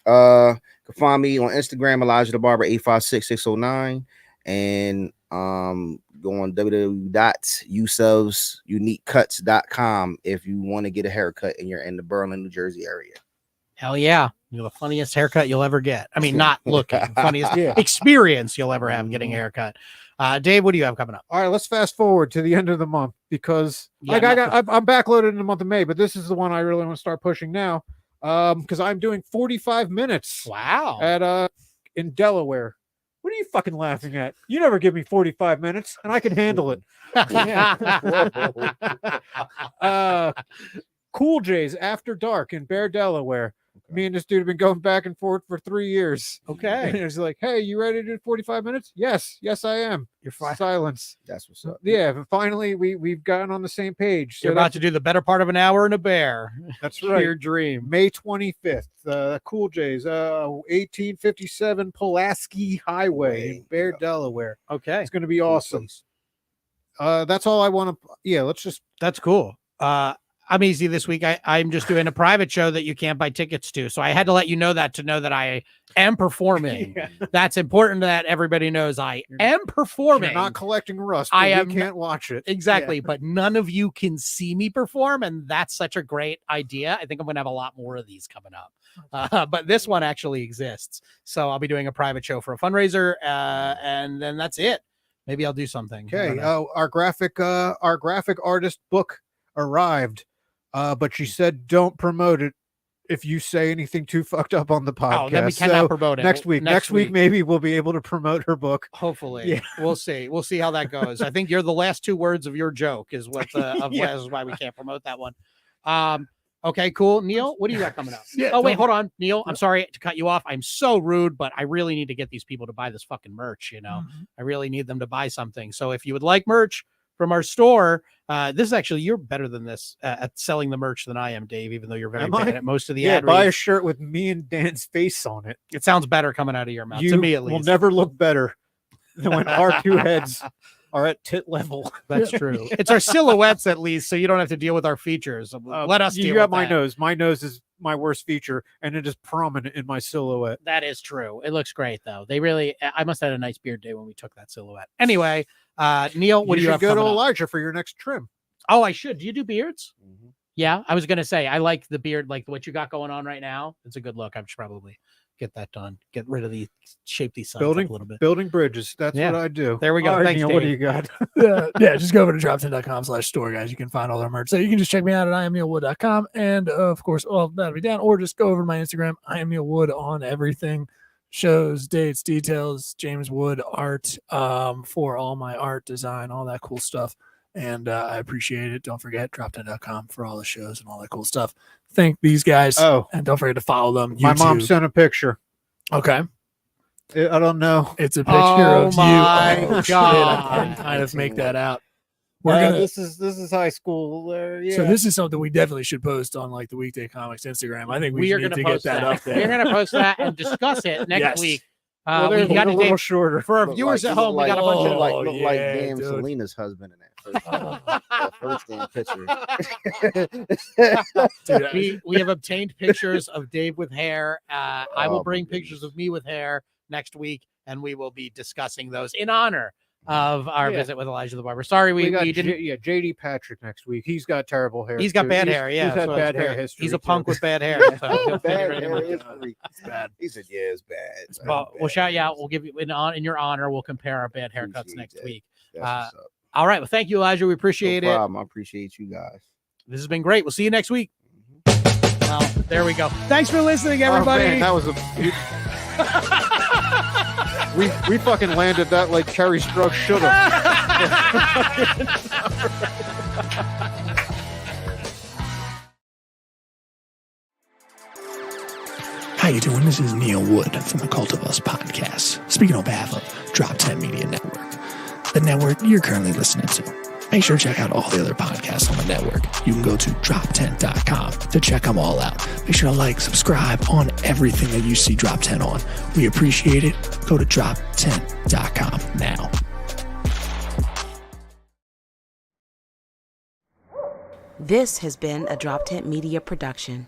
can find me on Instagram, Elijah the Barber 856609, and go on www.yourselvesuniquecuts.com if you want to get a haircut and you're in the Berlin, New Jersey area. Hell yeah. You're the funniest haircut you'll ever get. I mean, not looking, funniest Yeah. experience you'll ever have getting a haircut. Dave, what do you have coming up? All right, let's fast forward to the end of the month because Yeah, I'm backloaded in the month of May, but this is the one I really want to start pushing now. Because I'm doing 45 minutes Wow. at in Delaware. What are you fucking laughing at? You never give me 45 minutes, and I can handle it. Cool J's After Dark in Bear, Delaware. Me and this dude have been going back and forth for 3 years. And Okay. it's like, hey, you ready to do 45 minutes? Yes, I am. You're fine. Silence. That's what's up. Yeah, but finally we've gotten on the same page. You're about to do the better part of an hour in a bear. That's right. Your dream. May 25th, Cool J's, 1857 Pulaski Highway in Bear, Delaware. Okay. It's going to be awesome. That's all I want to. Yeah, let's just. That's cool. I'm easy this week. I'm just doing a private show that you can't buy tickets to. So I had to let you know that to know that I am performing. Yeah. That's important that everybody knows I am performing. You're not collecting rust. I I am- can't watch it. Exactly. Yeah. But none of you can see me perform. And that's such a great idea. I think I'm going to have a lot more of these coming up. But this one actually exists. So I'll be doing a private show for a fundraiser. And then that's it. Maybe I'll do something. I don't Okay. know. Our graphic artist book arrived, but she said don't promote it if you say anything too fucked up on the podcast. Oh, then we cannot promote it. Next week, maybe we'll be able to promote her book. Hopefully, Yeah. we'll see how that goes. I think you're the last 2 words of your joke is what Yeah. is why we can't promote that one. Okay, cool. Neil, what do you got coming up? Yeah, Oh wait, don't- hold on, Neil. I'm sorry to cut you off. I'm so rude, but I really need to get these people to buy this fucking merch. You know, I really need them to buy something. So if you would like merch from our store, this is actually you're better than this at selling the merch than I am, Dave. Even though you're very Am bad I? at most of the Yeah, ad buy a reads. shirt with me and Dan's face on it. It sounds better coming out of your mouth You to me at will least. never look better than when our two heads are at tit level. That's true. It's our silhouettes at least, so you don't have to deal with our features. Let us You deal got with my that. nose. My nose is my worst feature, and it is prominent in my silhouette. That is true. It looks great though. They really. I must have had a nice beard day when we took that silhouette. Anyway, Neil, what do you should have go to coming up? Elijah for your next trim. Oh, I should. Do you do beards? Mhm. Yeah, I was gonna say I like the beard, like what you got going on right now. It's a good look. I should probably get that done. Get rid of shape these sides up a little bit. Building bridges. That's Yeah. what I do. There we go. All right, Thanks, Neil, what do Dave. you got? Yeah, just go over to drop10.com/store, guys. You can find all our merch. So you can just check me out at IamNeilWood.com. And of course, well, that'll be down. Or just go over to my Instagram, I am Neil Wood, on everything. Shows, dates, details, James Wood art, for all my art, design, all that cool stuff. And I appreciate it. Don't forget, drop10.com for all the shows and all that cool stuff. Thank these guys. Oh, And don't forget to follow them. my mom YouTube. sent a picture. Okay. I don't know. It's a picture Oh of my you. Oh, shit, God. I can kind of make that out. We're gonna. This is high school. Yeah. So this is something we definitely should post on like the Weekday Comics Instagram. I think we are need going to post get that that. up there. We're going to post that and discuss it next Yes. week. well, We there's got a a little date shorter. for our Look viewers like- at home. We got a bunch of. Oh, like yeah, damn dude. Selena's husband in that first Dude, we have obtained pictures of Dave with hair. I will Oh, my bring goodness. pictures of me with hair next week, and we will be discussing those in honor of our Yeah. visit with Elijah the Barber. Sorry, we got didn't. JD Patrick next week. He's got terrible hair. He's got too. bad hair. Yeah, he's had so bad it's hair great. history. He's a too. punk with bad hair. So he'll fit bad right in hair with is that. freak. it's bad. He said, "Yeah, it's bad." It's Well, we'll bad. shout you out. We'll give you in your honor. We'll compare our bad haircuts Appreciate next that. week. That's what's up. All right. Well, thank you, Elijah. We appreciate No it. problem. I appreciate you guys. This has been great. We'll see you next week. Mhm. Well, there we go. Thanks for listening, Oh, everybody. man, that was a. we fucking landed that like Kerry Strug should have. How you doing? This is Neil Wood from the Cult of Us podcast, speaking on behalf of Drop 10 Media Network, the network you're currently listening to. Make sure to check out all the other podcasts on the network. You can go to drop10.com to check them all out. Make sure to like, subscribe on everything that you see Drop 10 on. We appreciate it. Go to drop10.com now. This has been a Drop Tent Media production.